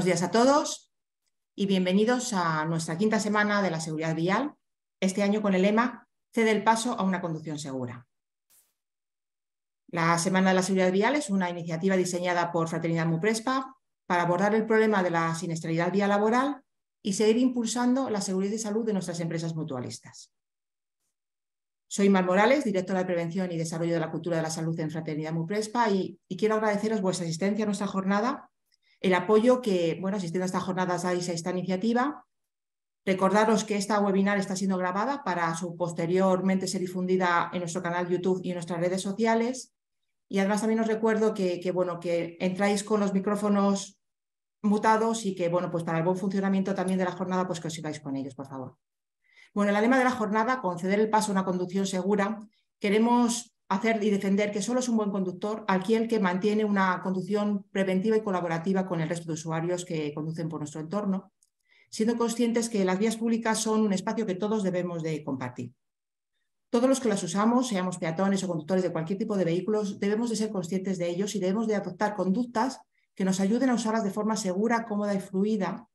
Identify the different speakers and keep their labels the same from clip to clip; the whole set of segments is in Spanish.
Speaker 1: días a todos y bienvenidos a nuestra quinta semana de la seguridad vial, este año con el lema Cede el paso a una conducción segura. La Semana de la Seguridad Vial es una iniciativa diseñada por Fraternidad Muprespa para abordar el problema de la siniestralidad vial laboral y seguir impulsando la seguridad y salud de nuestras empresas mutualistas. Soy Mar Morales, directora de Prevención y Desarrollo de la Cultura de la Salud en Fraternidad Muprespa y quiero agradeceros vuestra asistencia a nuestra jornada, el apoyo que, asistiendo a esta jornada dais a esta iniciativa. Recordaros que esta webinar está siendo grabada para su posteriormente ser difundida en nuestro canal YouTube y en nuestras redes sociales. Y además también os recuerdo que entráis con los micrófonos mutados y que, pues para el buen funcionamiento también de la jornada, pues que os sigáis con ellos, por favor. Bueno, el lema de la jornada, conceder el paso a una conducción segura, queremos hacer y defender que solo es un buen conductor aquel que mantiene una conducción preventiva y colaborativa con el resto de usuarios que conducen por nuestro entorno, siendo conscientes que las vías públicas son un espacio que todos debemos de compartir. Todos los que las usamos, seamos peatones o conductores de cualquier tipo de vehículos, debemos de ser conscientes de ellos y debemos de adoptar conductas que nos ayuden a usarlas de forma segura, cómoda y fluida,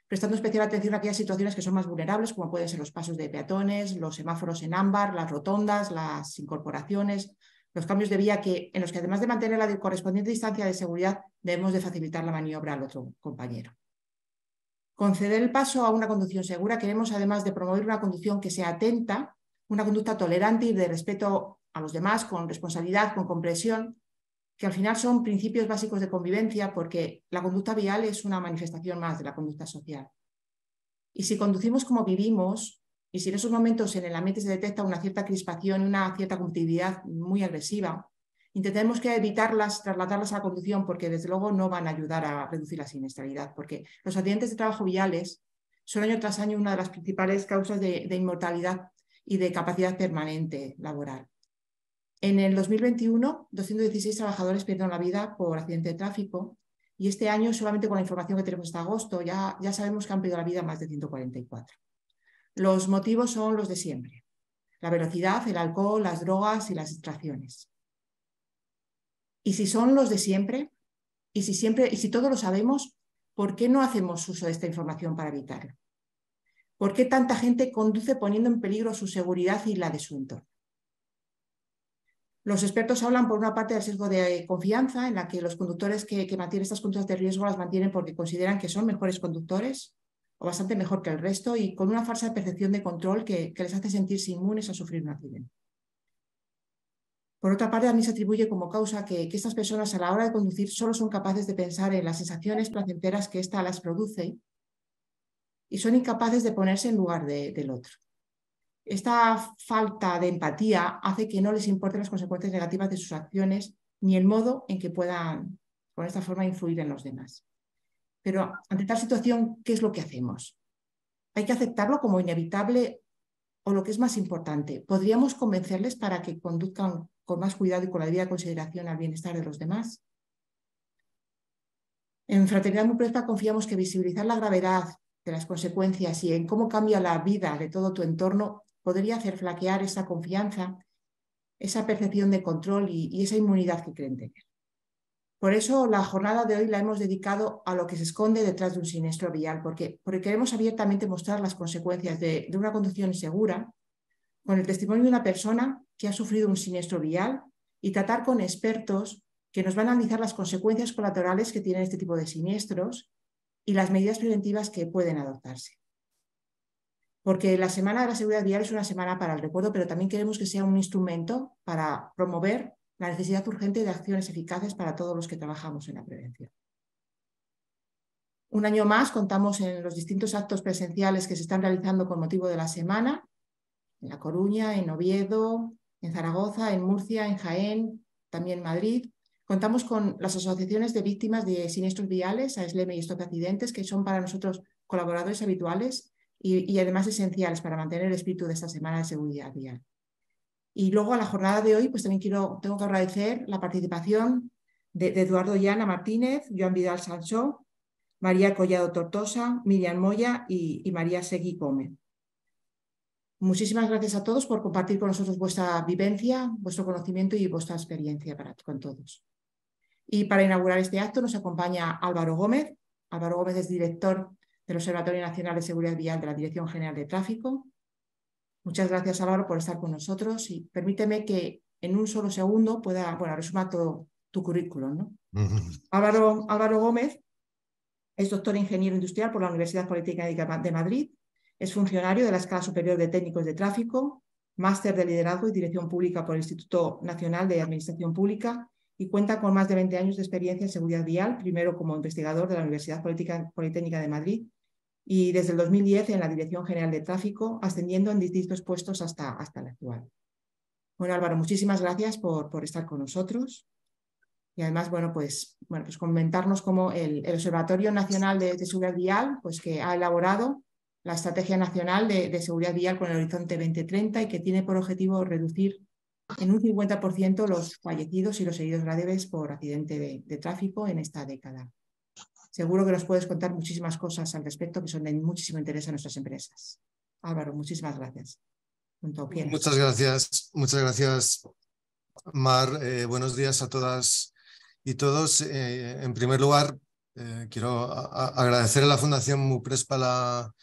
Speaker 1: prestando especial atención a aquellas situaciones que son más vulnerables, como pueden ser los pasos de peatones, los semáforos en ámbar, las rotondas, las incorporaciones, los cambios de vía en los que además de mantener la correspondiente distancia de seguridad, debemos de facilitar la maniobra al otro compañero. Conceder el paso a una conducción segura queremos, además de promover una conducción que sea atenta, una conducta tolerante y de respeto a los demás, con responsabilidad, con comprensión, que al final son principios básicos de convivencia, porque la conducta vial es una manifestación más de la conducta social. Y si conducimos como vivimos, y si en esos momentos en el ambiente se detecta una cierta crispación y una cierta competitividad muy agresiva, intentemos que evitarlas, trasladarlas a la conducción, porque desde luego no van a ayudar a reducir la siniestralidad, porque los accidentes de trabajo viales son año tras año una de las principales causas de inmortalidad y de capacidad permanente laboral. En el 2021, 216 trabajadores perdieron la vida por accidente de tráfico y este año, solamente con la información que tenemos hasta agosto, ya sabemos que han perdido la vida más de 144. Los motivos son los de siempre: la velocidad, el alcohol, las drogas y las distracciones. Y si son los de siempre, y si todos lo sabemos, ¿por qué no hacemos uso de esta información para evitarlo? ¿Por qué tanta gente conduce poniendo en peligro su seguridad y la de su entorno? Los expertos hablan, por una parte, del sesgo de confianza, en la que los conductores que mantienen estas conductas de riesgo las mantienen porque consideran que son mejores conductores o bastante mejor que el resto, y con una falsa percepción de control que les hace sentirse inmunes a sufrir un accidente. Por otra parte, también se atribuye como causa que estas personas a la hora de conducir solo son capaces de pensar en las sensaciones placenteras que ésta las produce y son incapaces de ponerse en lugar del otro. Esta falta de empatía hace que no les importen las consecuencias negativas de sus acciones ni el modo en que puedan, con esta forma, influir en los demás. Pero ante tal situación, ¿qué es lo que hacemos? ¿Hay que aceptarlo como inevitable o, lo que es más importante, podríamos convencerles para que conduzcan con más cuidado y con la debida consideración al bienestar de los demás? En Fraternidad Muprespa confiamos que visibilizar la gravedad de las consecuencias y en cómo cambia la vida de todo tu entorno podría hacer flaquear esa confianza, esa percepción de control y esa inmunidad que creen tener. Por eso la jornada de hoy la hemos dedicado a lo que se esconde detrás de un siniestro vial, porque queremos abiertamente mostrar las consecuencias de una conducción insegura con el testimonio de una persona que ha sufrido un siniestro vial y tratar con expertos que nos van a analizar las consecuencias colaterales que tienen este tipo de siniestros y las medidas preventivas que pueden adoptarse. Porque la Semana de la Seguridad Vial es una semana para el recuerdo, pero también queremos que sea un instrumento para promover la necesidad urgente de acciones eficaces para todos los que trabajamos en la prevención. Un año más contamos en los distintos actos presenciales que se están realizando con motivo de la semana, en La Coruña, en Oviedo, en Zaragoza, en Murcia, en Jaén, también en Madrid. Contamos con las asociaciones de víctimas de siniestros viales, AESLEME y Stop Accidentes, que son para nosotros colaboradores habituales y además esenciales para mantener el espíritu de esta Semana de Seguridad Vial. Y luego, a la jornada de hoy, pues también tengo que agradecer la participación de Eduardo Llana Martínez, Joan Vidal Sancho, María Collado Tortosa, Miriam Moya y María Segui Gómez. Muchísimas gracias a todos por compartir con nosotros vuestra vivencia, vuestro conocimiento y vuestra experiencia con todos. Y para inaugurar este acto nos acompaña Álvaro Gómez, Álvaro Gómez es director del Observatorio Nacional de Seguridad Vial de la Dirección General de Tráfico. Muchas gracias, Álvaro, por estar con nosotros y permíteme que en un solo segundo pueda, resumir todo tu currículum, ¿no? Álvaro Gómez es doctor ingeniero industrial por la Universidad Politécnica de Madrid, es funcionario de la Escala Superior de Técnicos de Tráfico, máster de Liderazgo y Dirección Pública por el Instituto Nacional de Administración Pública y cuenta con más de 20 años de experiencia en seguridad vial, primero como investigador de la Universidad Politécnica de Madrid y desde el 2010 en la Dirección General de Tráfico, ascendiendo en distintos puestos hasta el actual. Bueno, Álvaro, muchísimas gracias por estar con nosotros. Y además, pues comentarnos cómo el Observatorio Nacional de Seguridad Vial, pues que ha elaborado la Estrategia Nacional de Seguridad Vial con el Horizonte 2030 y que tiene por objetivo reducir en un 50% los fallecidos y los heridos graves por accidente de tráfico en esta década. Seguro que nos puedes contar muchísimas cosas al respecto que son de muchísimo interés a nuestras empresas. Álvaro, muchísimas gracias.
Speaker 2: Muchas gracias, Mar. Buenos días a todas y todos. En primer lugar, quiero agradecer a la Fundación MUPRESPA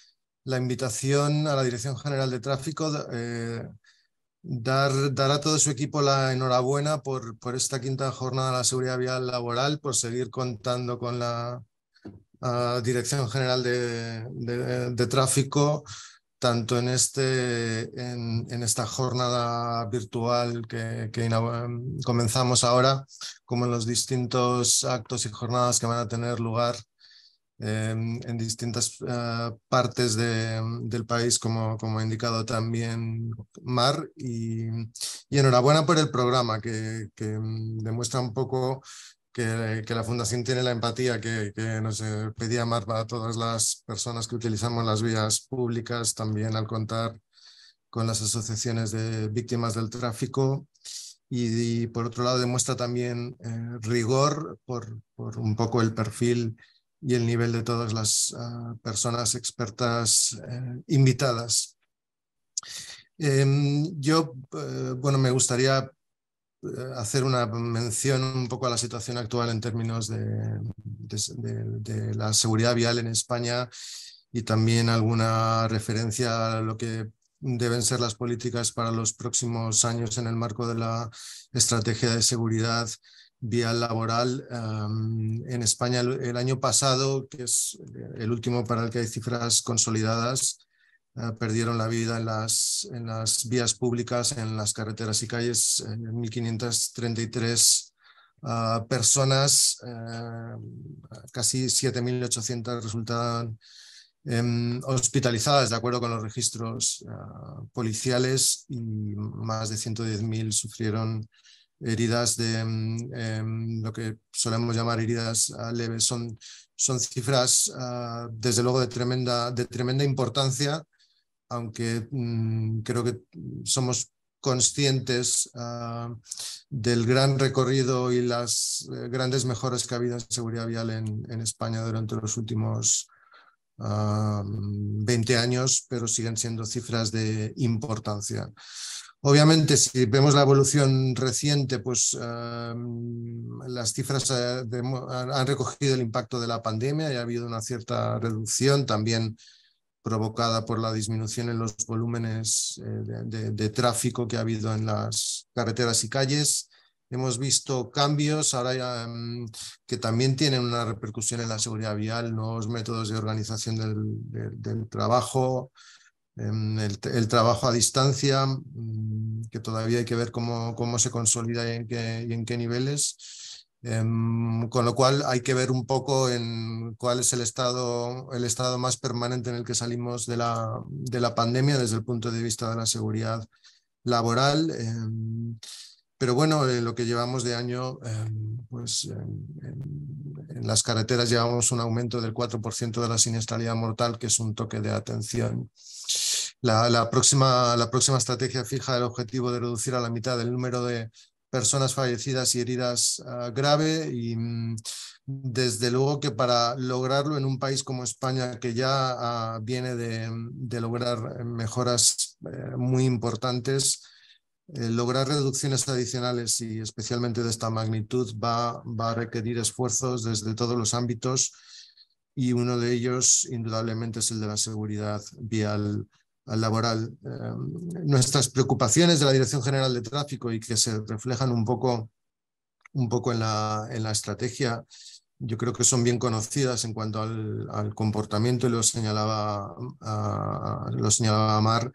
Speaker 2: la invitación a la Dirección General de Tráfico, dar a todo su equipo la enhorabuena por esta quinta jornada de la seguridad vial laboral, por seguir contando con la Dirección General de Tráfico, tanto en esta jornada virtual que comenzamos ahora, como en los distintos actos y jornadas que van a tener lugar en distintas partes del país, como ha indicado también Mar. Y enhorabuena por el programa, que demuestra un poco que la Fundación tiene la empatía que nos pedía Mar para todas las personas que utilizamos las vías públicas, también al contar con las asociaciones de víctimas del tráfico. Y por otro lado demuestra también rigor por un poco el perfil y el nivel de todas las personas expertas invitadas. Yo, me gustaría hacer una mención un poco a la situación actual en términos de la seguridad vial en España y también alguna referencia a lo que deben ser las políticas para los próximos años en el marco de la estrategia de seguridad vial laboral. En España el año pasado, que es el último para el que hay cifras consolidadas, perdieron la vida en las vías públicas, en las carreteras y calles, 1.533 personas, casi 7.800 resultaban hospitalizadas de acuerdo con los registros policiales y más de 110.000 sufrieron heridas de lo que solemos llamar heridas leves. Son cifras desde luego de tremenda importancia, aunque creo que somos conscientes del gran recorrido y las grandes mejoras que ha habido en seguridad vial en España durante los últimos 20 años, pero siguen siendo cifras de importancia. Obviamente, si vemos la evolución reciente, pues las cifras han recogido el impacto de la pandemia y ha habido una cierta reducción, también provocada por la disminución en los volúmenes de tráfico que ha habido en las carreteras y calles. Hemos visto cambios ahora ya, que también tienen una repercusión en la seguridad vial, nuevos métodos de organización del trabajo, el trabajo a distancia, que todavía hay que ver cómo se consolida y en qué niveles. Con lo cual hay que ver un poco en cuál es el estado más permanente en el que salimos de la pandemia desde el punto de vista de la seguridad laboral. Pero bueno, lo que llevamos de año, pues en las carreteras llevamos un aumento del 4% de la siniestralidad mortal, que es un toque de atención. La próxima estrategia fija el objetivo de reducir a la mitad el número de personas fallecidas y heridas grave, y desde luego que para lograrlo en un país como España, que ya viene de lograr mejoras muy importantes, lograr reducciones adicionales y especialmente de esta magnitud va a requerir esfuerzos desde todos los ámbitos, y uno de ellos indudablemente es el de la seguridad vial laboral. Nuestras preocupaciones de la Dirección General de Tráfico y que se reflejan un poco en la estrategia, yo creo que son bien conocidas en cuanto al comportamiento, y lo señalaba Mar.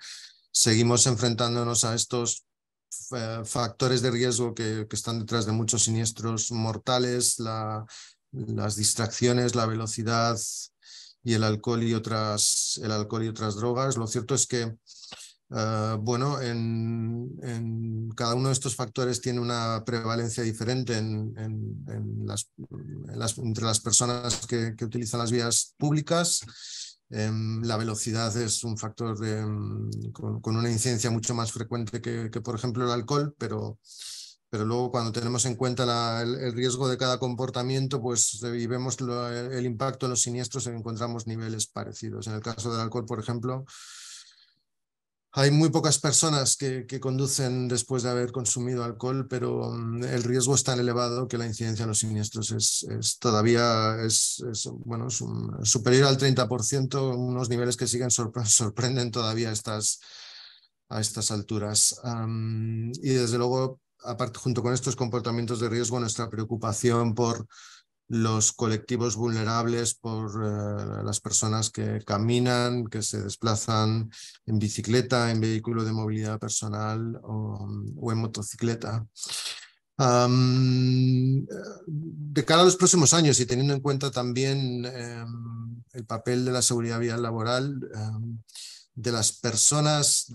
Speaker 2: Seguimos enfrentándonos a estos factores de riesgo que están detrás de muchos siniestros mortales, las distracciones, la velocidad y el alcohol y otras drogas. Lo cierto es que bueno, en cada uno de estos factores tiene una prevalencia diferente entre las personas que utilizan las vías públicas. La velocidad es un factor con una incidencia mucho más frecuente que, por ejemplo, el alcohol, pero luego cuando tenemos en cuenta el riesgo de cada comportamiento, pues, y vemos el impacto en los siniestros, encontramos niveles parecidos. En el caso del alcohol, por ejemplo, hay muy pocas personas que conducen después de haber consumido alcohol, pero el riesgo es tan elevado que la incidencia en los siniestros es todavía superior al 30%, unos niveles que sorprenden todavía a estas alturas. Y desde luego, aparte, junto con estos comportamientos de riesgo, nuestra preocupación por los colectivos vulnerables, por las personas que caminan, que se desplazan en bicicleta, en vehículo de movilidad personal o en motocicleta. De cara a los próximos años y teniendo en cuenta también el papel de la seguridad vial laboral, de las personas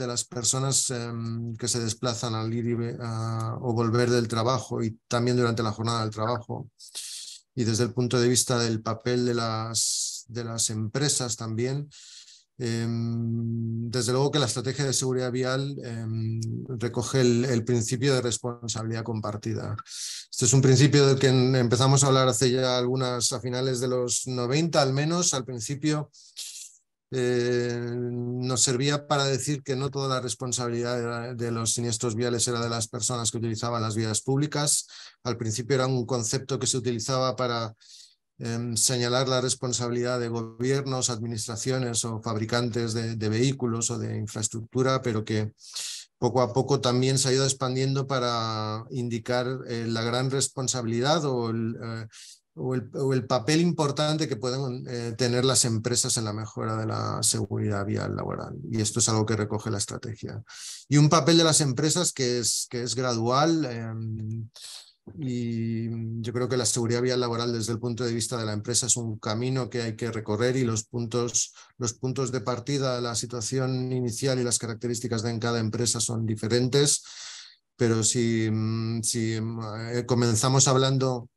Speaker 2: que se desplazan al ir o volver del trabajo y también durante la jornada del trabajo, y desde el punto de vista del papel de las empresas también, desde luego que la estrategia de seguridad vial recoge el principio de responsabilidad compartida. Este es un principio del que empezamos a hablar hace ya a finales de los 90 al menos. Al principio nos servía para decir que no toda la responsabilidad de los siniestros viales era de las personas que utilizaban las vías públicas. Al principio era un concepto que se utilizaba para señalar la responsabilidad de gobiernos, administraciones o fabricantes de vehículos o de infraestructura, pero que poco a poco también se ha ido expandiendo para indicar la gran responsabilidad o el papel importante que pueden tener las empresas en la mejora de la seguridad vial laboral. Y esto es algo que recoge la estrategia. Y un papel de las empresas que es gradual, y yo creo que la seguridad vial laboral desde el punto de vista de la empresa es un camino que hay que recorrer, y los puntos de partida, la situación inicial y las características de cada empresa son diferentes. Pero si comenzamos hablando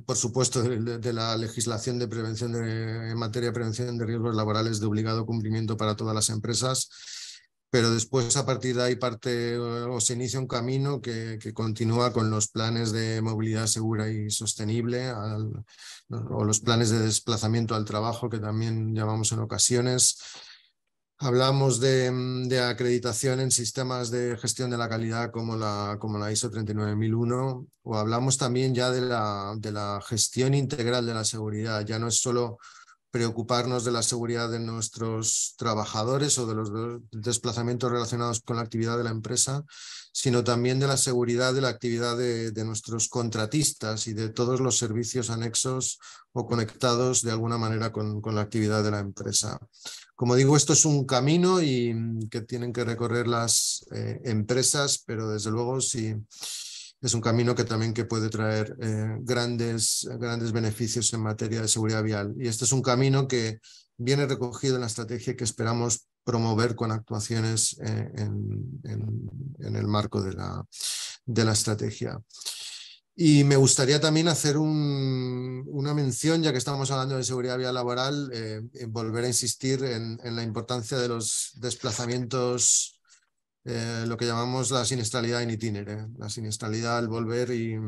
Speaker 2: por supuesto, de la legislación de prevención en materia de prevención de riesgos laborales de obligado cumplimiento para todas las empresas, pero después a partir de ahí parte o se inicia un camino que continúa con los planes de movilidad segura y sostenible o los planes de desplazamiento al trabajo, que también llamamos en ocasiones. Hablamos de acreditación en sistemas de gestión de la calidad como la ISO 39001, o hablamos también ya de la gestión integral de la seguridad. Ya no es solo preocuparnos de la seguridad de nuestros trabajadores o de los desplazamientos relacionados con la actividad de la empresa, sino también de la seguridad de la actividad de nuestros contratistas y de todos los servicios anexos o conectados de alguna manera con la actividad de la empresa. Como digo, esto es un camino y que tienen que recorrer las empresas, pero desde luego sí es un camino que también puede traer grandes beneficios en materia de seguridad vial. Y este es un camino que viene recogido en la estrategia que esperamos promover con actuaciones en el marco de la estrategia. Y me gustaría también hacer una mención, ya que estamos hablando de seguridad vial laboral, volver a insistir en la importancia de los desplazamientos, lo que llamamos la siniestralidad in itinere, la siniestralidad al volver y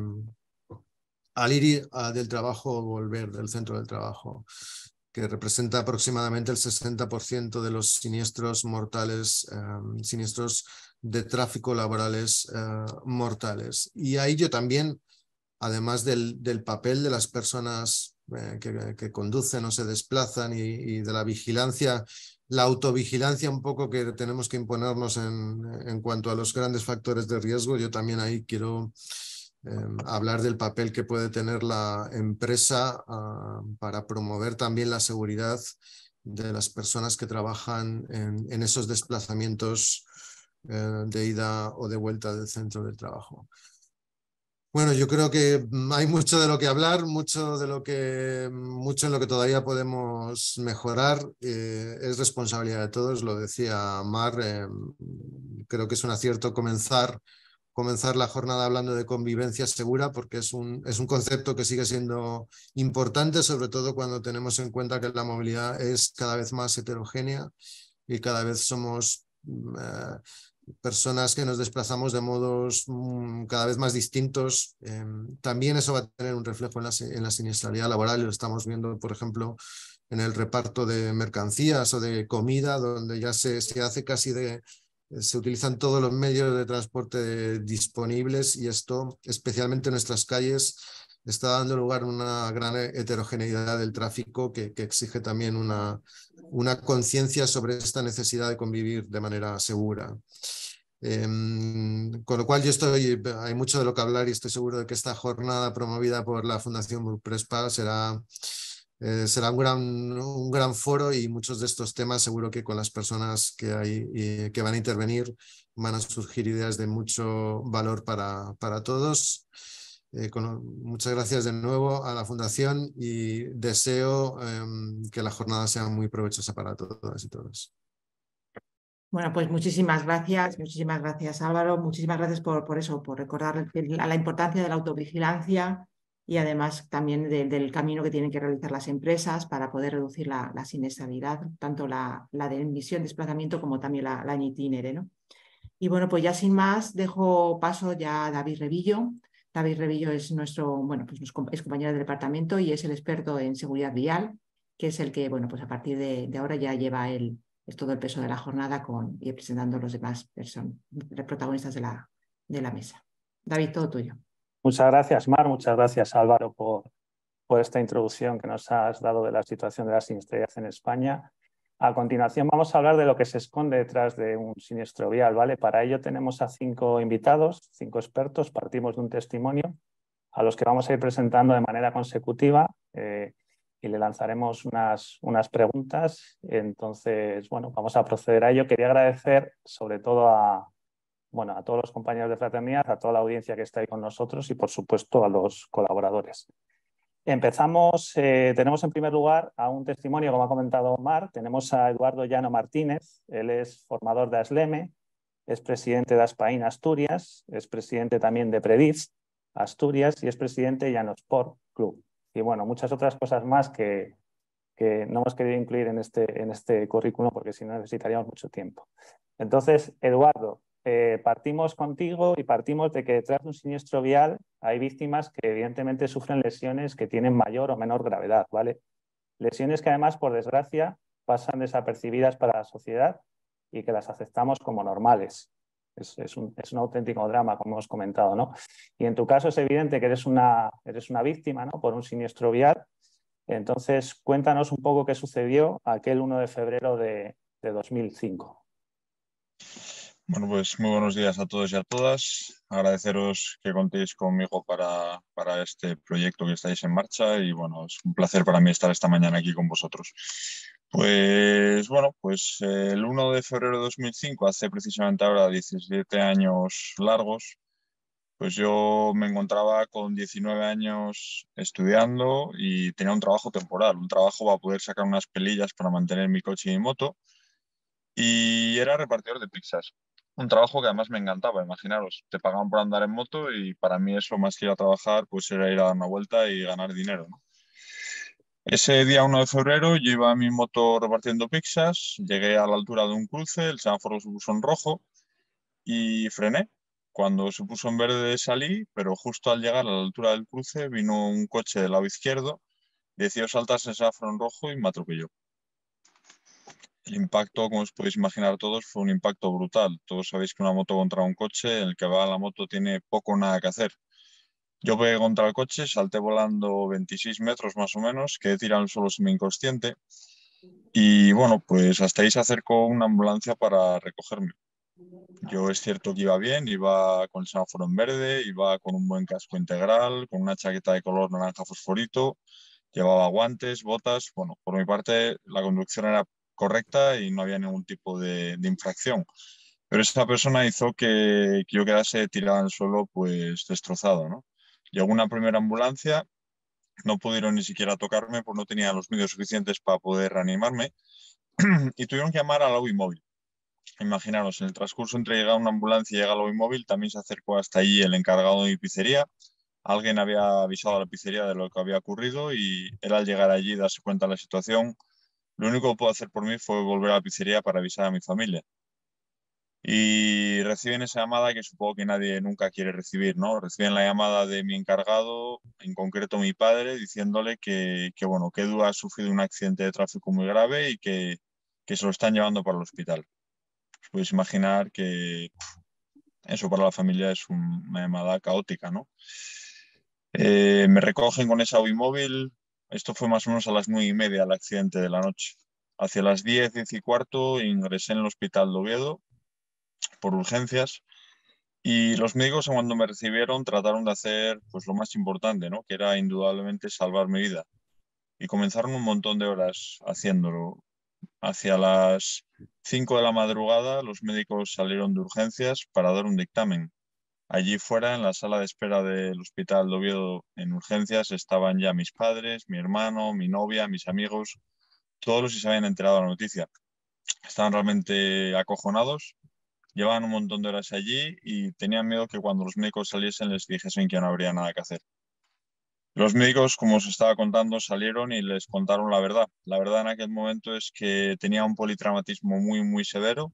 Speaker 2: al ir del trabajo o volver del centro del trabajo, que representa aproximadamente el 60% de los siniestros mortales, siniestros de tráfico laborales mortales. Y a ello también además del papel de las personas que conducen o se desplazan y de la vigilancia, la autovigilancia un poco que tenemos que imponernos en cuanto a los grandes factores de riesgo. Yo también ahí quiero hablar del papel que puede tener la empresa para promover también la seguridad de las personas que trabajan en esos desplazamientos de ida o de vuelta del centro de trabajo. Bueno, yo creo que hay mucho de lo que hablar, mucho en lo que todavía podemos mejorar. Es responsabilidad de todos, lo decía Mar. Creo que es un acierto comenzar la jornada hablando de convivencia segura, porque es un concepto que sigue siendo importante, sobre todo cuando tenemos en cuenta que la movilidad es cada vez más heterogénea y cada vez somos personas que nos desplazamos de modos cada vez más distintos. También eso va a tener un reflejo en la siniestralidad laboral, y lo estamos viendo, por ejemplo, en el reparto de mercancías o de comida, donde ya se hace casi se utilizan todos los medios de transporte disponibles, y esto, especialmente en nuestras calles, está dando lugar a una gran heterogeneidad del tráfico que exige también una conciencia sobre esta necesidad de convivir de manera segura. Con lo cual hay mucho de lo que hablar, y estoy seguro de que esta jornada promovida por la Fundación Murprespa será un gran foro, y muchos de estos temas seguro que con las personas que van a intervenir van a surgir ideas de mucho valor para todos. Muchas gracias de nuevo a la Fundación, y deseo que la jornada sea muy provechosa para todas y todos.
Speaker 1: Bueno, pues muchísimas gracias Álvaro, muchísimas gracias por eso, por recordar la importancia de la autovigilancia y además también del camino que tienen que realizar las empresas para poder reducir la siniestralidad, tanto la de emisión, desplazamiento, como también la en itinere, ¿no? Y bueno, pues ya sin más, dejo paso ya a David Revillo. David Revillo es es compañero del departamento y es el experto en seguridad vial, que es el que, bueno, pues a partir de ahora ya lleva todo el peso de la jornada y presentando a los demás protagonistas de la mesa. David, todo tuyo.
Speaker 3: Muchas gracias, Mar. Muchas gracias, Álvaro, por esta introducción que nos has dado de la situación de la siniestralidad en España. A continuación vamos a hablar de lo que se esconde detrás de un siniestro vial, ¿vale? Para ello tenemos a 5 invitados, 5 expertos. Partimos de un testimonio a los que vamos a ir presentando de manera consecutiva y le lanzaremos unas preguntas. Entonces, bueno, vamos a proceder a ello. Quería agradecer sobre todo a todos los compañeros de Fraternidad, a toda la audiencia que está ahí con nosotros y, por supuesto, a los colaboradores. Empezamos, tenemos en primer lugar a un testimonio, como ha comentado Mar. Tenemos a Eduardo Llano Martínez. Él es formador de ASLEME, es presidente de ASPAIN Asturias, es presidente también de Predis Asturias y es presidente de Llanosport Club. Y bueno, muchas otras cosas más que no hemos querido incluir en este currículum, porque si no necesitaríamos mucho tiempo. Entonces, Eduardo, partimos contigo y partimos de que detrás de un siniestro vial hay víctimas que evidentemente sufren lesiones que tienen mayor o menor gravedad, ¿vale? Lesiones que además, por desgracia, pasan desapercibidas para la sociedad y que las aceptamos como normales. Es un auténtico drama, como hemos comentado, ¿no? Y en tu caso es evidente que eres una víctima, ¿no?, por un siniestro vial. Entonces, cuéntanos un poco qué sucedió aquel 1 de febrero de 2005.
Speaker 4: Bueno, pues muy buenos días a todos y a todas. Agradeceros que contéis conmigo para este proyecto que estáis en marcha, y bueno, es un placer para mí estar esta mañana aquí con vosotros. Pues bueno, pues el 1 de febrero de 2005, hace precisamente ahora 17 años largos, pues yo me encontraba con 19 años estudiando y tenía un trabajo temporal, un trabajo para poder sacar unas pelillas para mantener mi coche y mi moto, y era repartidor de pizzas. Un trabajo que además me encantaba, imaginaros, te pagaban por andar en moto y para mí eso, más que ir a trabajar, pues era ir a dar una vuelta y ganar dinero, ¿no? Ese día 1 de febrero yo iba en mi moto repartiendo pizzas, llegué a la altura de un cruce, el semáforo se puso en rojo y frené. Cuando se puso en verde salí, pero justo al llegar a la altura del cruce vino un coche del lado izquierdo, decidió saltarse el semáforo en rojo y me atropelló. El impacto, como os podéis imaginar todos, fue un impacto brutal. Todos sabéis que una moto contra un coche, el que va a la moto tiene poco o nada que hacer. Yo pegué contra el coche, salté volando 26 metros más o menos, quedé tirado al suelo semi-inconsciente y bueno, pues hasta ahí se acercó una ambulancia para recogerme. Yo es cierto que iba bien, iba con el semáforo en verde, iba con un buen casco integral, con una chaqueta de color naranja fosforito, llevaba guantes, botas. Bueno, por mi parte la conducción era correcta y no había ningún tipo de infracción. Pero esa persona hizo que yo quedase tirado en el suelo, pues destrozado, ¿no? Llegó una primera ambulancia, no pudieron ni siquiera tocarme, pues no tenían los medios suficientes para poder reanimarme y tuvieron que llamar a la UBI móvil. Imaginaros, en el transcurso entre llegar una ambulancia y llega al móvil, también se acercó hasta allí el encargado de mi pizzería. Alguien había avisado a la pizzería de lo que había ocurrido y él al llegar allí y darse cuenta de la situación, lo único que pudo hacer por mí fue volver a la pizzería para avisar a mi familia. Y reciben esa llamada que supongo que nadie nunca quiere recibir, ¿no? Reciben la llamada de mi encargado, en concreto mi padre, diciéndole que bueno, que Edu ha sufrido un accidente de tráfico muy grave y que se lo están llevando para el hospital. Puedes imaginar que eso para la familia es una llamada caótica, ¿no? Me recogen con esa UBI móvil. Esto fue más o menos a las 9:30 el accidente de la noche. Hacia las 10, 10:15 ingresé en el hospital de Oviedo por urgencias y los médicos cuando me recibieron trataron de hacer pues lo más importante, ¿no? Que era indudablemente salvar mi vida. Y comenzaron un montón de horas haciéndolo. Hacia las 5 de la madrugada los médicos salieron de urgencias para dar un dictamen. Allí fuera, en la sala de espera del Hospital de Oviedo en urgencias, estaban ya mis padres, mi hermano, mi novia, mis amigos, todos los que se habían enterado de la noticia. Estaban realmente acojonados, llevaban un montón de horas allí y tenían miedo que cuando los médicos saliesen les dijesen que no habría nada que hacer. Los médicos, como os estaba contando, salieron y les contaron la verdad. La verdad en aquel momento es que tenía un politraumatismo muy, muy severo,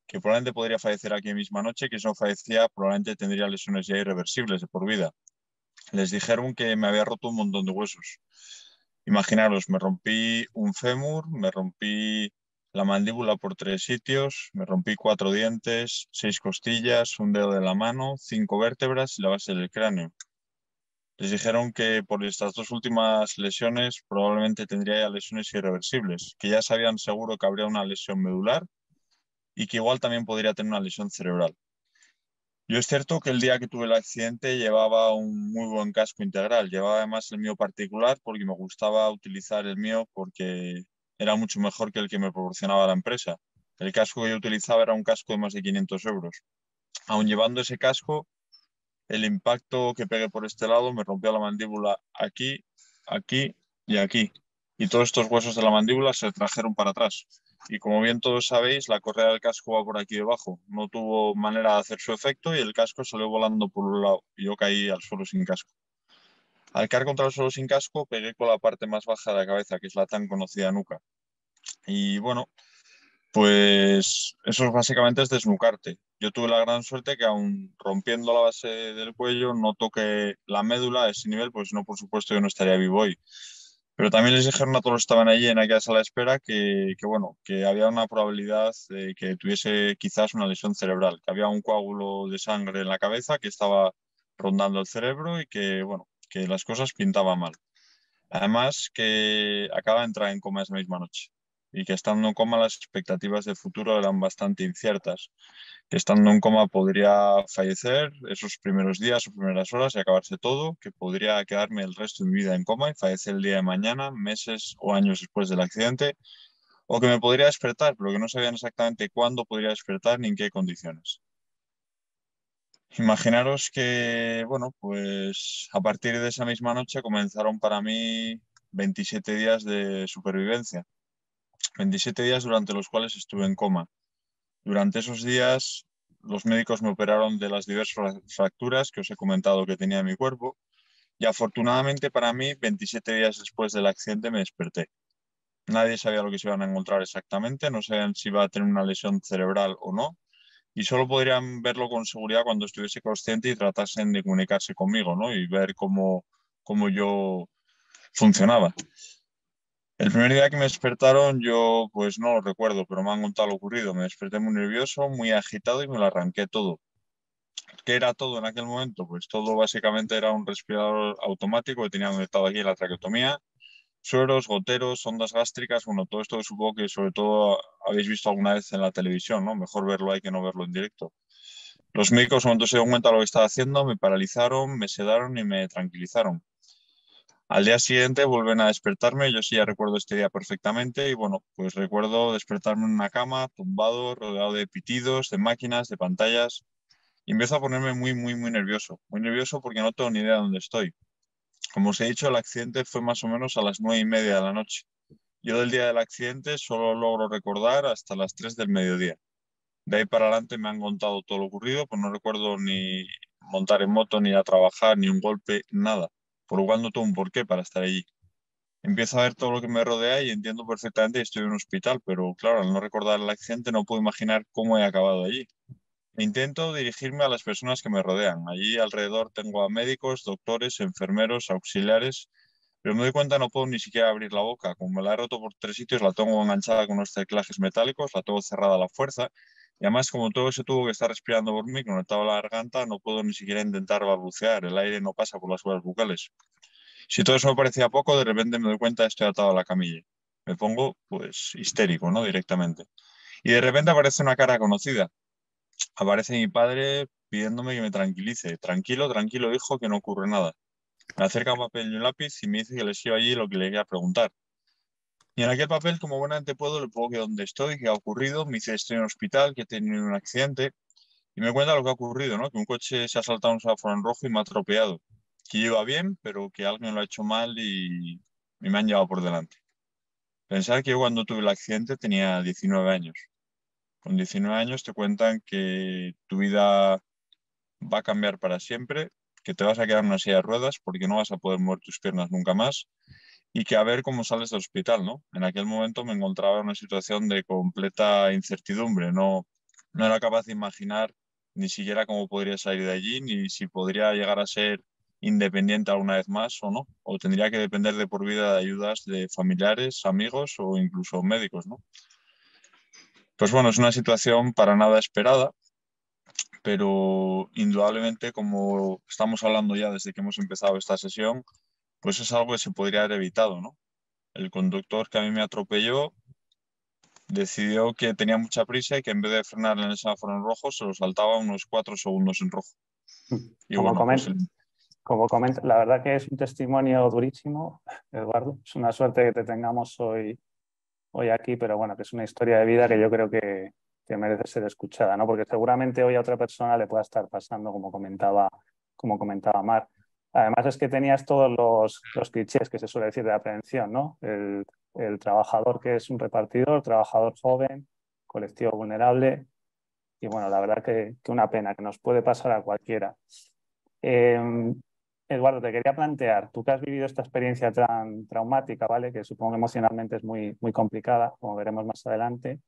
Speaker 4: que probablemente podría fallecer aquella misma noche, que si no fallecía probablemente tendría lesiones ya irreversibles de por vida. Les dijeron que me había roto un montón de huesos. Imaginaros, me rompí un fémur, me rompí la mandíbula por 3 sitios, me rompí 4 dientes, 6 costillas, un dedo de la mano, 5 vértebras y la base del cráneo. Les dijeron que por estas 2 últimas lesiones probablemente tendría ya lesiones irreversibles, que ya sabían seguro que habría una lesión medular y que igual también podría tener una lesión cerebral. Yo es cierto que el día que tuve el accidente llevaba un muy buen casco integral, llevaba además el mío particular porque me gustaba utilizar el mío porque era mucho mejor que el que me proporcionaba la empresa. El casco que yo utilizaba era un casco de más de 500 euros. Aun llevando ese casco, el impacto que pegué por este lado me rompió la mandíbula aquí, aquí y aquí. Y todos estos huesos de la mandíbula se trajeron para atrás. Y como bien todos sabéis, la correa del casco va por aquí debajo. No tuvo manera de hacer su efecto y el casco salió volando por un lado. Y yo caí al suelo sin casco. Al caer contra el suelo sin casco, pegué con la parte más baja de la cabeza, que es la tan conocida nuca. Y bueno, pues eso básicamente es desnucarte. Yo tuve la gran suerte que aun rompiendo la base del cuello no toqué la médula a ese nivel, pues no, por supuesto yo no estaría vivo hoy. Pero también les dijeron a todos los que estaban allí en aquella sala de espera bueno, que había una probabilidad de que tuviese quizás una lesión cerebral, que había un coágulo de sangre en la cabeza que estaba rondando el cerebro y que, bueno, que las cosas pintaban mal. Además, que acaba de entrar en coma esa misma noche y que estando en coma las expectativas de futuro eran bastante inciertas, que estando en coma podría fallecer esos primeros días o primeras horas y acabarse todo, que podría quedarme el resto de mi vida en coma y fallecer el día de mañana, meses o años después del accidente, o que me podría despertar, pero que no sabían exactamente cuándo podría despertar ni en qué condiciones. Imaginaros que, bueno, pues a partir de esa misma noche comenzaron para mí 27 días de supervivencia. 27 días durante los cuales estuve en coma. Durante esos días los médicos me operaron de las diversas fracturas que os he comentado que tenía en mi cuerpo y afortunadamente para mí 27 días después del accidente me desperté. Nadie sabía lo que se iban a encontrar exactamente, no sabían si iba a tener una lesión cerebral o no y solo podrían verlo con seguridad cuando estuviese consciente y tratasen de comunicarse conmigo, ¿no? Y ver cómo yo funcionaba. El primer día que me despertaron yo pues no lo recuerdo, pero me han contado lo ocurrido. Me desperté muy nervioso, muy agitado y me lo arranqué todo. ¿Qué era todo en aquel momento? Pues todo básicamente era un respirador automático que tenía conectado aquí en la traqueotomía, sueros, goteros, sondas gástricas, bueno, todo esto supongo que sobre todo habéis visto alguna vez en la televisión, ¿no? Mejor verlo ahí que no verlo en directo. Los médicos, cuando se dieron cuenta de lo que estaba haciendo, me paralizaron, me sedaron y me tranquilizaron. Al día siguiente vuelven a despertarme, yo sí ya recuerdo este día perfectamente y bueno, pues recuerdo despertarme en una cama, tumbado, rodeado de pitidos, de máquinas, de pantallas y empiezo a ponerme muy nervioso porque no tengo ni idea de dónde estoy. Como os he dicho, el accidente fue más o menos a las 9:30 de la noche. Yo del día del accidente solo logro recordar hasta las 3 del mediodía. De ahí para adelante me han contado todo lo ocurrido, pues no recuerdo ni montar en moto, ni ir a trabajar, ni un golpe, nada. Por lo cual no tengo un porqué para estar allí. Empiezo a ver todo lo que me rodea y entiendo perfectamente que estoy en un hospital, pero claro, al no recordar el accidente no puedo imaginar cómo he acabado allí. Intento dirigirme a las personas que me rodean. Allí alrededor tengo a médicos, doctores, enfermeros, auxiliares, pero me doy cuenta no puedo ni siquiera abrir la boca. Como me la he roto por 3 sitios, la tengo enganchada con unos teclajes metálicos, la tengo cerrada a la fuerza. Y además, como todo ese tubo que está respirando por mí, conectado a la garganta, no puedo ni siquiera intentar balbucear. El aire no pasa por las cuerdas bucales. Si todo eso me parecía poco, de repente me doy cuenta que estoy atado a la camilla. Me pongo, pues, histérico, ¿no? Directamente. Y de repente aparece una cara conocida. Aparece mi padre pidiéndome que me tranquilice. Tranquilo, tranquilo, hijo, que no ocurre nada. Me acerca un papel y un lápiz y me dice que le escriba allí lo que le quería preguntar. Y en aquel papel, como buenamente puedo, le pongo que dónde estoy, qué ha ocurrido. Me dice, estoy en un hospital, que he tenido un accidente. Y me cuenta lo que ha ocurrido, ¿no? Que un coche se ha saltado un semáforo en rojo y me ha atropellado. Que iba bien, pero que alguien lo ha hecho mal y me han llevado por delante. Pensar que yo cuando tuve el accidente tenía 19 años. Con 19 años te cuentan que tu vida va a cambiar para siempre, que te vas a quedar en una silla de ruedas porque no vas a poder mover tus piernas nunca más y que a ver cómo sales del hospital, ¿no? En aquel momento me encontraba en una situación de completa incertidumbre, no era capaz de imaginar ni siquiera cómo podría salir de allí, ni si podría llegar a ser independiente alguna vez más o no, o tendría que depender de por vida de ayudas de familiares, amigos o incluso médicos, ¿no? Pues bueno, es una situación para nada esperada, pero indudablemente, como estamos hablando ya desde que hemos empezado esta sesión, pues es algo que se podría haber evitado, ¿no? El conductor que a mí me atropelló decidió que tenía mucha prisa y que en vez de frenar en el semáforo en rojo, se lo saltaba unos 4 segundos en rojo. Y
Speaker 3: Como
Speaker 4: bueno, pues
Speaker 3: como comenta, la verdad que es un testimonio durísimo, Eduardo. Es una suerte que te tengamos hoy aquí, pero bueno, que es una historia de vida que yo creo que merece ser escuchada, ¿no? Porque seguramente hoy a otra persona le pueda estar pasando, como comentaba Mar. Además es que tenías todos los clichés que se suele decir de la prevención, ¿no? El trabajador que es un repartidor, trabajador joven, colectivo vulnerable. Y bueno, la verdad que una pena, que nos puede pasar a cualquiera. Eh, Eduardo, te quería plantear, tú que has vivido esta experiencia tan traumática, ¿vale? Que supongo que emocionalmente es muy complicada, como veremos más adelante.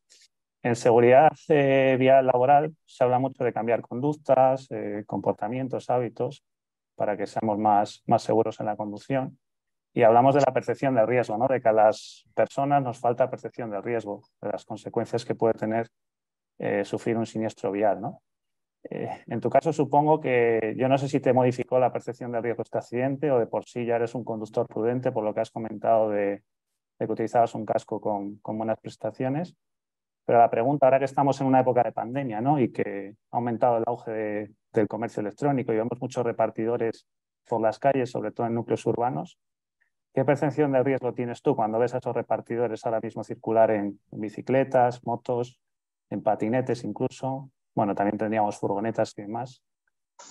Speaker 3: En seguridad vial laboral se habla mucho de cambiar conductas, comportamientos, hábitos, para que seamos más seguros en la conducción. Y hablamos de la percepción del riesgo, ¿no? De que a las personas nos falta percepción del riesgo, de las consecuencias que puede tener sufrir un siniestro vial, ¿no? En tu caso, supongo que yo no sé si te modificó la percepción del riesgo este accidente o de por sí ya eres un conductor prudente, por lo que has comentado de que utilizabas un casco con buenas prestaciones. Pero la pregunta, ahora que estamos en una época de pandemia, ¿no? Y que ha aumentado el auge del comercio electrónico y vemos muchos repartidores por las calles, sobre todo en núcleos urbanos, ¿qué percepción de riesgo tienes tú cuando ves a esos repartidores ahora mismo circular en bicicletas, motos, en patinetes incluso? Bueno, también tendríamos furgonetas y demás.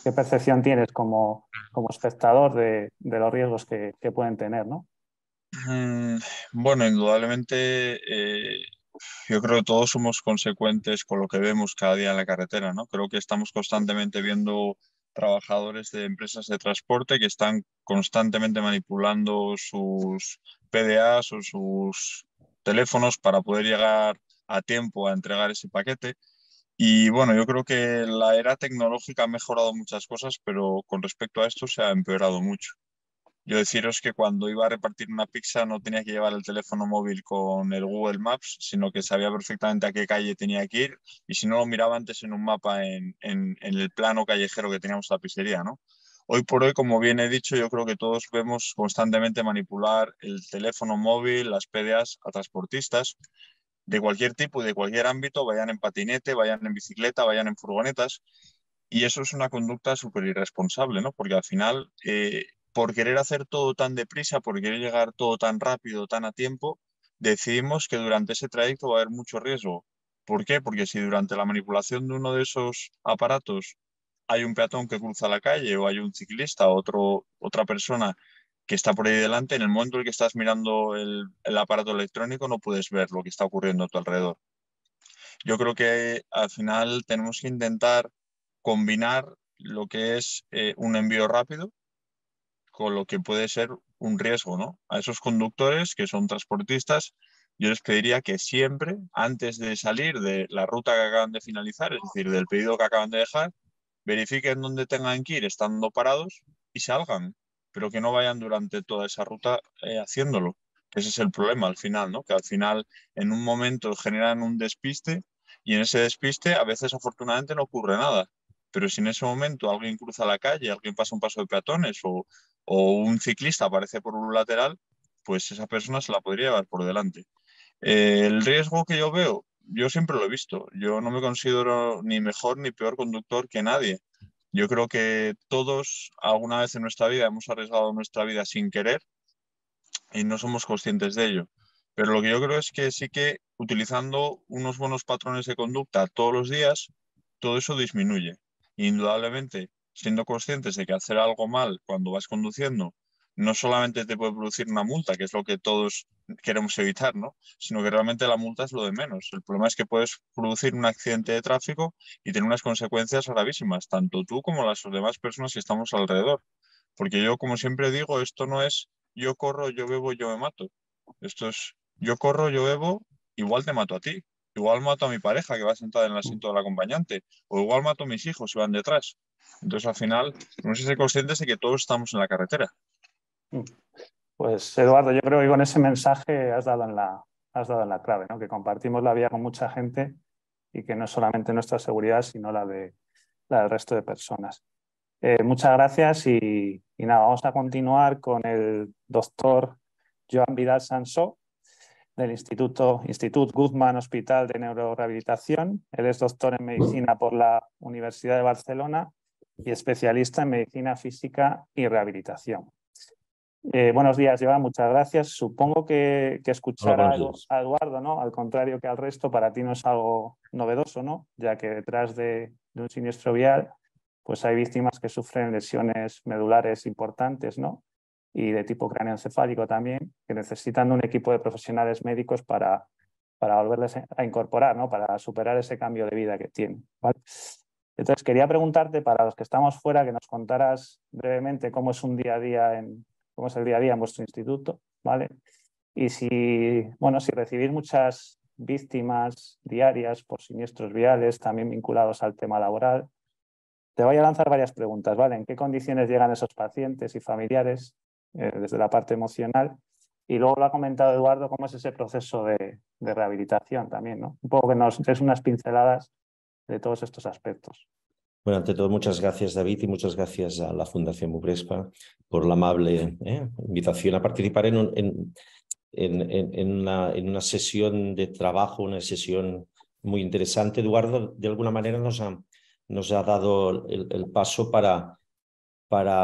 Speaker 3: ¿Qué percepción tienes como espectador de los riesgos que pueden tener, ¿no?
Speaker 4: bueno, indudablemente yo creo que todos somos consecuentes con lo que vemos cada día en la carretera, ¿no? Creo que estamos constantemente viendo trabajadores de empresas de transporte que están constantemente manipulando sus PDAs o sus teléfonos para poder llegar a tiempo a entregar ese paquete. Y bueno, yo creo que la era tecnológica ha mejorado muchas cosas, pero con respecto a esto se ha empeorado mucho. Yo deciros que cuando iba a repartir una pizza no tenía que llevar el teléfono móvil con el Google Maps, sino que sabía perfectamente a qué calle tenía que ir y si no lo miraba antes en un mapa en el plano callejero que teníamos en la pizzería, ¿no? Hoy por hoy, como bien he dicho, yo creo que todos vemos constantemente manipular el teléfono móvil, las PDAs a transportistas de cualquier tipo y de cualquier ámbito, vayan en patinete, vayan en bicicleta, vayan en furgonetas. Y eso es una conducta súper irresponsable, ¿no? Porque al final, por querer hacer todo tan deprisa, por querer llegar todo tan rápido, tan a tiempo, decidimos que durante ese trayecto va a haber mucho riesgo. ¿Por qué? Porque si durante la manipulación de uno de esos aparatos hay un peatón que cruza la calle o hay un ciclista o otra persona que está por ahí delante, en el momento en el que estás mirando el aparato electrónico no puedes ver lo que está ocurriendo a tu alrededor. Yo creo que al final tenemos que intentar combinar lo que es un envío rápido con lo que puede ser un riesgo, ¿no? A esos conductores que son transportistas, yo les pediría que siempre, antes de salir de la ruta que acaban de finalizar, es decir, del pedido que acaban de dejar, verifiquen dónde tengan que ir estando parados y salgan, pero que no vayan durante toda esa ruta haciéndolo. Ese es el problema al final, ¿no? Que al final en un momento generan un despiste y en ese despiste a veces afortunadamente no ocurre nada. Pero si en ese momento alguien cruza la calle, alguien pasa un paso de peatones o un ciclista aparece por un lateral, pues esa persona se la podría llevar por delante. El riesgo que yo veo, yo siempre lo he visto. Yo no me considero ni mejor ni peor conductor que nadie. Yo creo que todos alguna vez en nuestra vida hemos arriesgado nuestra vida sin querer y no somos conscientes de ello. Pero lo que yo creo es que sí que utilizando unos buenos patrones de conducta todos los días, todo eso disminuye. Indudablemente, siendo conscientes de que hacer algo mal cuando vas conduciendo no solamente te puede producir una multa, que es lo que todos queremos evitar, ¿no? Sino que realmente la multa es lo de menos. El problema es que puedes producir un accidente de tráfico y tener unas consecuencias gravísimas, tanto tú como las demás personas que estamos alrededor. Porque yo, como siempre digo, esto no es yo corro, yo bebo, yo me mato. Esto es yo corro, yo bebo, igual te mato a ti. Igual mato a mi pareja que va sentada en el asiento del acompañante. O igual mato a mis hijos si van detrás. Entonces, al final, tenemos que ser conscientes de que todos estamos en la carretera.
Speaker 3: Pues Eduardo, yo creo que con ese mensaje has dado en la clave, ¿no? Que compartimos la vida con mucha gente y que no es solamente nuestra seguridad, sino la del resto de personas. Muchas gracias y nada, vamos a continuar con el doctor Joan Vidal Sansó del Institut Guzmán Hospital de Neurorehabilitación. Él es doctor en medicina por la Universidad de Barcelona y especialista en medicina física y rehabilitación. Buenos días, Joan, muchas gracias. Supongo que escuchar a Eduardo, ¿no? Al contrario que al resto, para ti no es algo novedoso, ¿no? Ya que detrás de un siniestro vial pues hay víctimas que sufren lesiones medulares importantes, ¿no? Y de tipo cráneoencefálico también, que necesitan de un equipo de profesionales médicos para volverles a incorporar, ¿no? Para superar ese cambio de vida que tienen, ¿vale? Entonces, quería preguntarte, para los que estamos fuera, que nos contaras brevemente cómo es un día a día cómo es el día a día en vuestro instituto, ¿vale? Y si recibís muchas víctimas diarias por siniestros viales, también vinculados al tema laboral. Te voy a lanzar varias preguntas, ¿vale? ¿En qué condiciones llegan esos pacientes y familiares desde la parte emocional? Y luego lo ha comentado Eduardo, cómo es ese proceso de rehabilitación también, ¿no? Un poco que nos des unas pinceladas de todos estos aspectos.
Speaker 5: Bueno, ante todo, muchas gracias, David, y muchas gracias a la Fundación Muprespa por la amable invitación a participar en una sesión de trabajo, una sesión muy interesante. Eduardo, de alguna manera, nos ha dado el paso para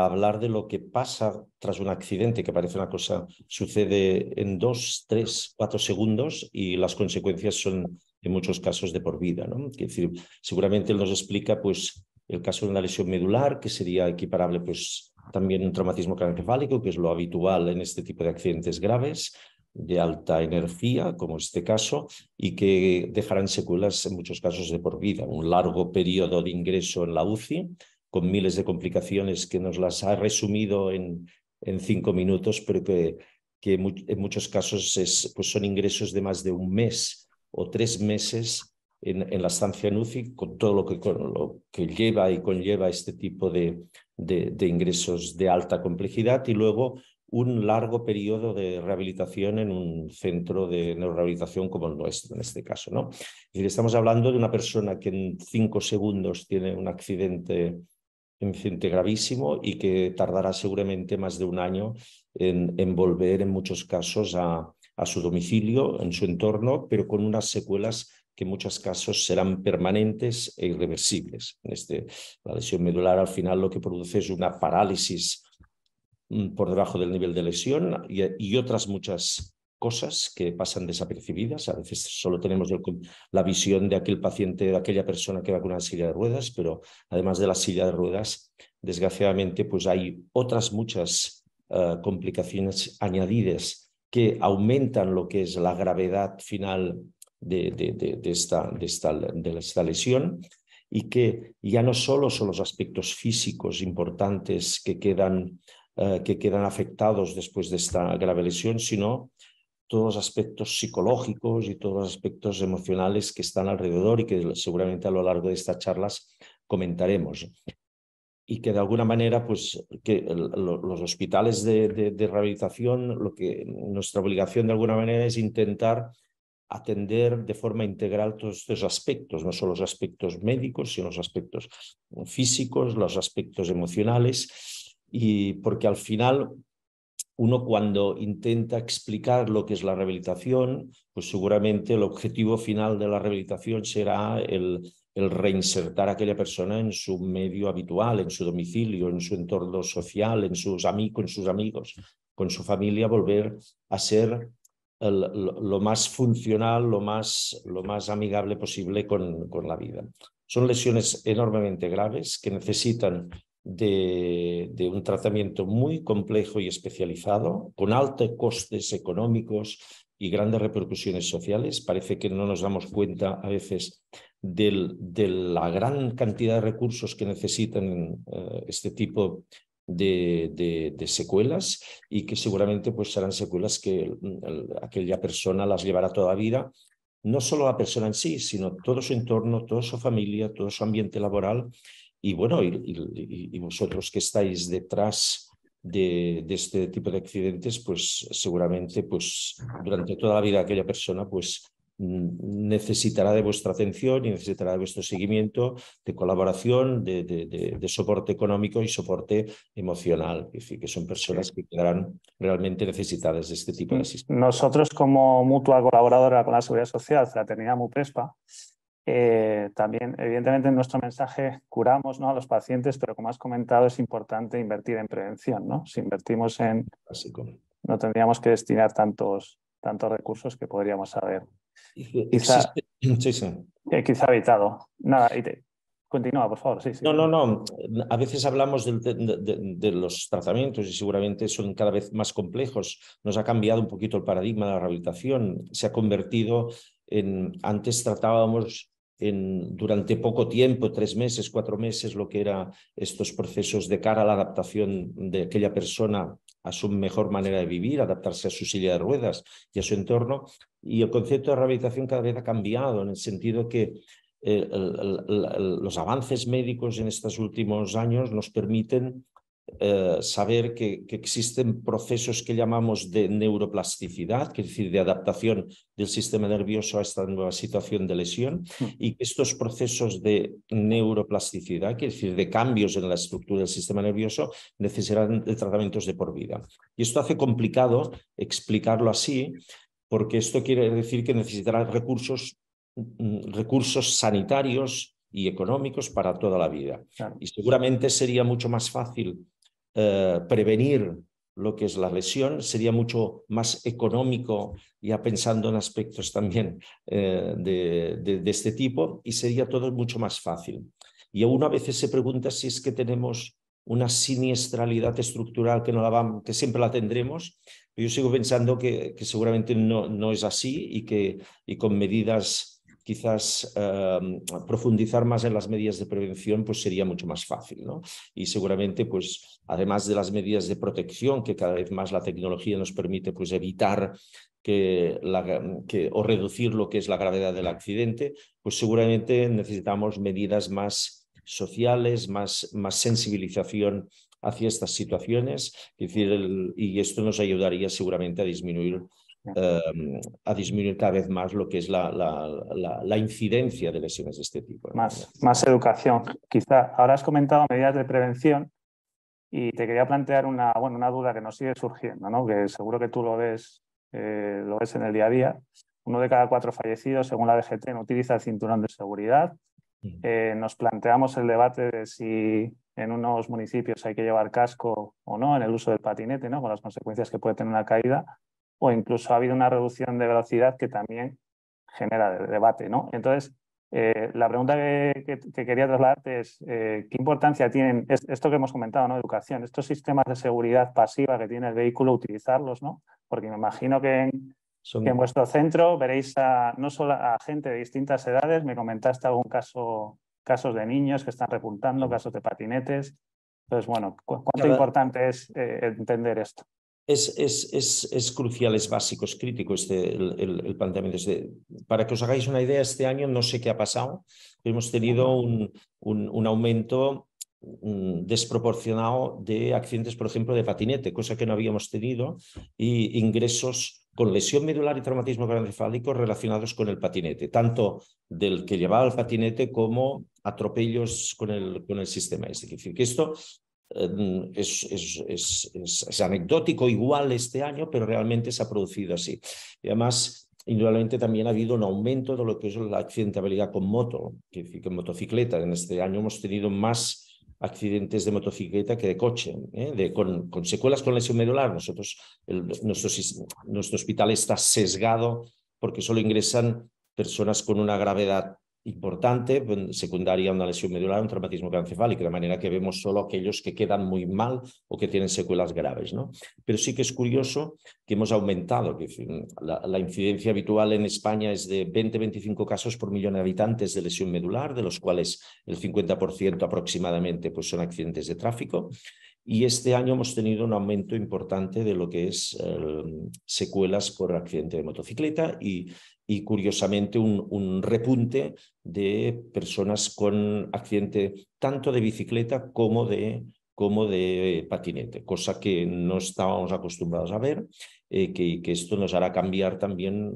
Speaker 5: hablar de lo que pasa tras un accidente, que parece una cosa, sucede en 2, 3, 4 segundos y las consecuencias son en muchos casos de por vida, ¿no? Es decir, seguramente él nos explica pues, el caso de una lesión medular, que sería equiparable pues, también a un traumatismo craneoencefálico, que es lo habitual en este tipo de accidentes graves, de alta energía, como este caso, y que dejarán secuelas en muchos casos de por vida. Un largo periodo de ingreso en la UCI, con miles de complicaciones que nos las ha resumido en 5 minutos, pero que en muchos casos pues son ingresos de más de un mes o 3 meses en la estancia en UCI, con todo lo que lleva y conlleva este tipo de ingresos de alta complejidad, y luego un largo periodo de rehabilitación en un centro de neurorehabilitación como el nuestro, en este caso, ¿no? Es decir, estamos hablando de una persona que en 5 segundos tiene un accidente gravísimo y que tardará seguramente más de un año en volver, en muchos casos, a su domicilio, en su entorno, pero con unas secuelas que en muchos casos serán permanentes e irreversibles. La lesión medular al final lo que produce es una parálisis por debajo del nivel de lesión y otras muchas cosas que pasan desapercibidas. A veces solo tenemos la visión de aquel paciente, de aquella persona que va con una silla de ruedas, pero además de la silla de ruedas, desgraciadamente, pues hay otras muchas complicaciones añadidas que aumentan lo que es la gravedad final de esta lesión, y que ya no solo son los aspectos físicos importantes que quedan afectados después de esta grave lesión, sino todos los aspectos psicológicos y todos los aspectos emocionales que están alrededor y que seguramente a lo largo de estas charlas comentaremos. Y que de alguna manera, pues, que los hospitales de rehabilitación, nuestra obligación de alguna manera es intentar atender de forma integral todos estos aspectos, no solo los aspectos médicos, sino los aspectos físicos, los aspectos emocionales, y porque al final uno, cuando intenta explicar lo que es la rehabilitación, pues seguramente el objetivo final de la rehabilitación será el reinsertar a aquella persona en su medio habitual, en su domicilio, en su entorno social, con sus amigos, con su familia, volver a ser lo más funcional, lo más amigable posible con la vida. Son lesiones enormemente graves que necesitan de un tratamiento muy complejo y especializado, con altos costes económicos y grandes repercusiones sociales. Parece que no nos damos cuenta a veces de la gran cantidad de recursos que necesitan este tipo de secuelas, y que seguramente pues serán secuelas que aquella persona las llevará toda la vida, no solo la persona en sí, sino todo su entorno, toda su familia, todo su ambiente laboral. Y bueno, y vosotros que estáis detrás de este tipo de accidentes, pues seguramente pues durante toda la vida aquella persona pues necesitará de vuestra atención y necesitará de vuestro seguimiento, de colaboración, de soporte económico y soporte emocional. Es decir, que son personas que quedarán realmente necesitadas de este tipo de asistencia.
Speaker 3: Nosotros, como mutua colaboradora con la Seguridad Social, Fraternidad MUPRESPA, también, evidentemente, en nuestro mensaje curamos, ¿no?, a los pacientes, pero como has comentado, es importante invertir en prevención, ¿no? Si invertimos en...
Speaker 5: Básico.
Speaker 3: No tendríamos que destinar tantos recursos que podríamos haber quizá evitado. Nada, continúa, por favor. Sí.
Speaker 5: No. A veces hablamos de los tratamientos y seguramente son cada vez más complejos. Nos ha cambiado un poquito el paradigma de la rehabilitación. Se ha convertido en... Antes tratábamos durante poco tiempo, 3 meses, 4 meses, lo que eran estos procesos de cara a la adaptación de aquella persona a su mejor manera de vivir, adaptarse a su silla de ruedas y a su entorno. Y el concepto de rehabilitación cada vez ha cambiado, en el sentido que los avances médicos en estos últimos años nos permiten saber que existen procesos que llamamos de neuroplasticidad, que es decir, de adaptación del sistema nervioso a esta nueva situación de lesión, y que estos procesos de neuroplasticidad, que es decir, de cambios en la estructura del sistema nervioso, necesitarán de tratamientos de por vida. Y esto hace complicado explicarlo así, porque esto quiere decir que necesitará recursos sanitarios y económicos para toda la vida. Claro. Y seguramente sería mucho más fácil prevenir lo que es la lesión, sería mucho más económico, ya pensando en aspectos también de este tipo, y sería todo mucho más fácil. Y uno a veces se pregunta si es que tenemos una siniestralidad estructural que siempre la tendremos. Yo sigo pensando que seguramente no es así, y con medidas quizás profundizar más en las medidas de prevención pues sería mucho más fácil, ¿no? Y seguramente, pues, además de las medidas de protección que cada vez más la tecnología nos permite pues evitar o reducir lo que es la gravedad del accidente, pues seguramente necesitamos medidas más sociales, más sensibilización hacia estas situaciones, es decir, y esto nos ayudaría seguramente a disminuir cada vez más lo que es la incidencia de lesiones de este tipo, ¿no?
Speaker 3: Más educación. Quizá ahora has comentado medidas de prevención y te quería plantear una duda que nos sigue surgiendo, ¿no? Que seguro que tú lo ves en el día a día. 1 de cada 4 fallecidos, según la DGT, no utiliza el cinturón de seguridad. Nos planteamos el debate de si en unos municipios hay que llevar casco o no en el uso del patinete, ¿no? Con las consecuencias que puede tener una caída, o incluso ha habido una reducción de velocidad que también genera debate, ¿no? Entonces, la pregunta que quería trasladarte es ¿qué importancia tienen esto que hemos comentado, ¿no? Educación, estos sistemas de seguridad pasiva que tiene el vehículo, utilizarlos, ¿no? Porque me imagino que en vuestro centro veréis no solo a gente de distintas edades, me comentaste algún casos de niños que están repuntando, casos de patinetes. Entonces, bueno, ¿cuánto importante es entender esto?
Speaker 5: Es crucial, es básico, es crítico el planteamiento. Para que os hagáis una idea, este año no sé qué ha pasado, pero hemos tenido un aumento desproporcionado de accidentes, por ejemplo, de patinete, cosa que no habíamos tenido, y ingresos con lesión medular y traumatismo craneoencefálico relacionados con el patinete, tanto del que llevaba el patinete como atropellos con el sistema. Es decir, que esto es anecdótico igual este año, pero realmente se ha producido así. Y además, indudablemente también ha habido un aumento de lo que es la accidentabilidad con moto, que en motocicleta. En este año hemos tenido más accidentes de motocicleta que de coche, con secuelas con lesión medular. Nuestro hospital está sesgado porque solo ingresan personas con una gravedad importante, secundaria a una lesión medular, un traumatismo craneoencefálico, de manera que vemos solo aquellos que quedan muy mal o que tienen secuelas graves, ¿no? Pero sí que es curioso que hemos aumentado, que la incidencia habitual en España es de 20-25 casos por millón de habitantes de lesión medular, de los cuales el 50% aproximadamente pues, son accidentes de tráfico. Y este año hemos tenido un aumento importante de lo que es secuelas por accidente de motocicleta y curiosamente un repunte de personas con accidente tanto de bicicleta como de patinete, cosa que no estábamos acostumbrados a ver, que esto nos hará cambiar también,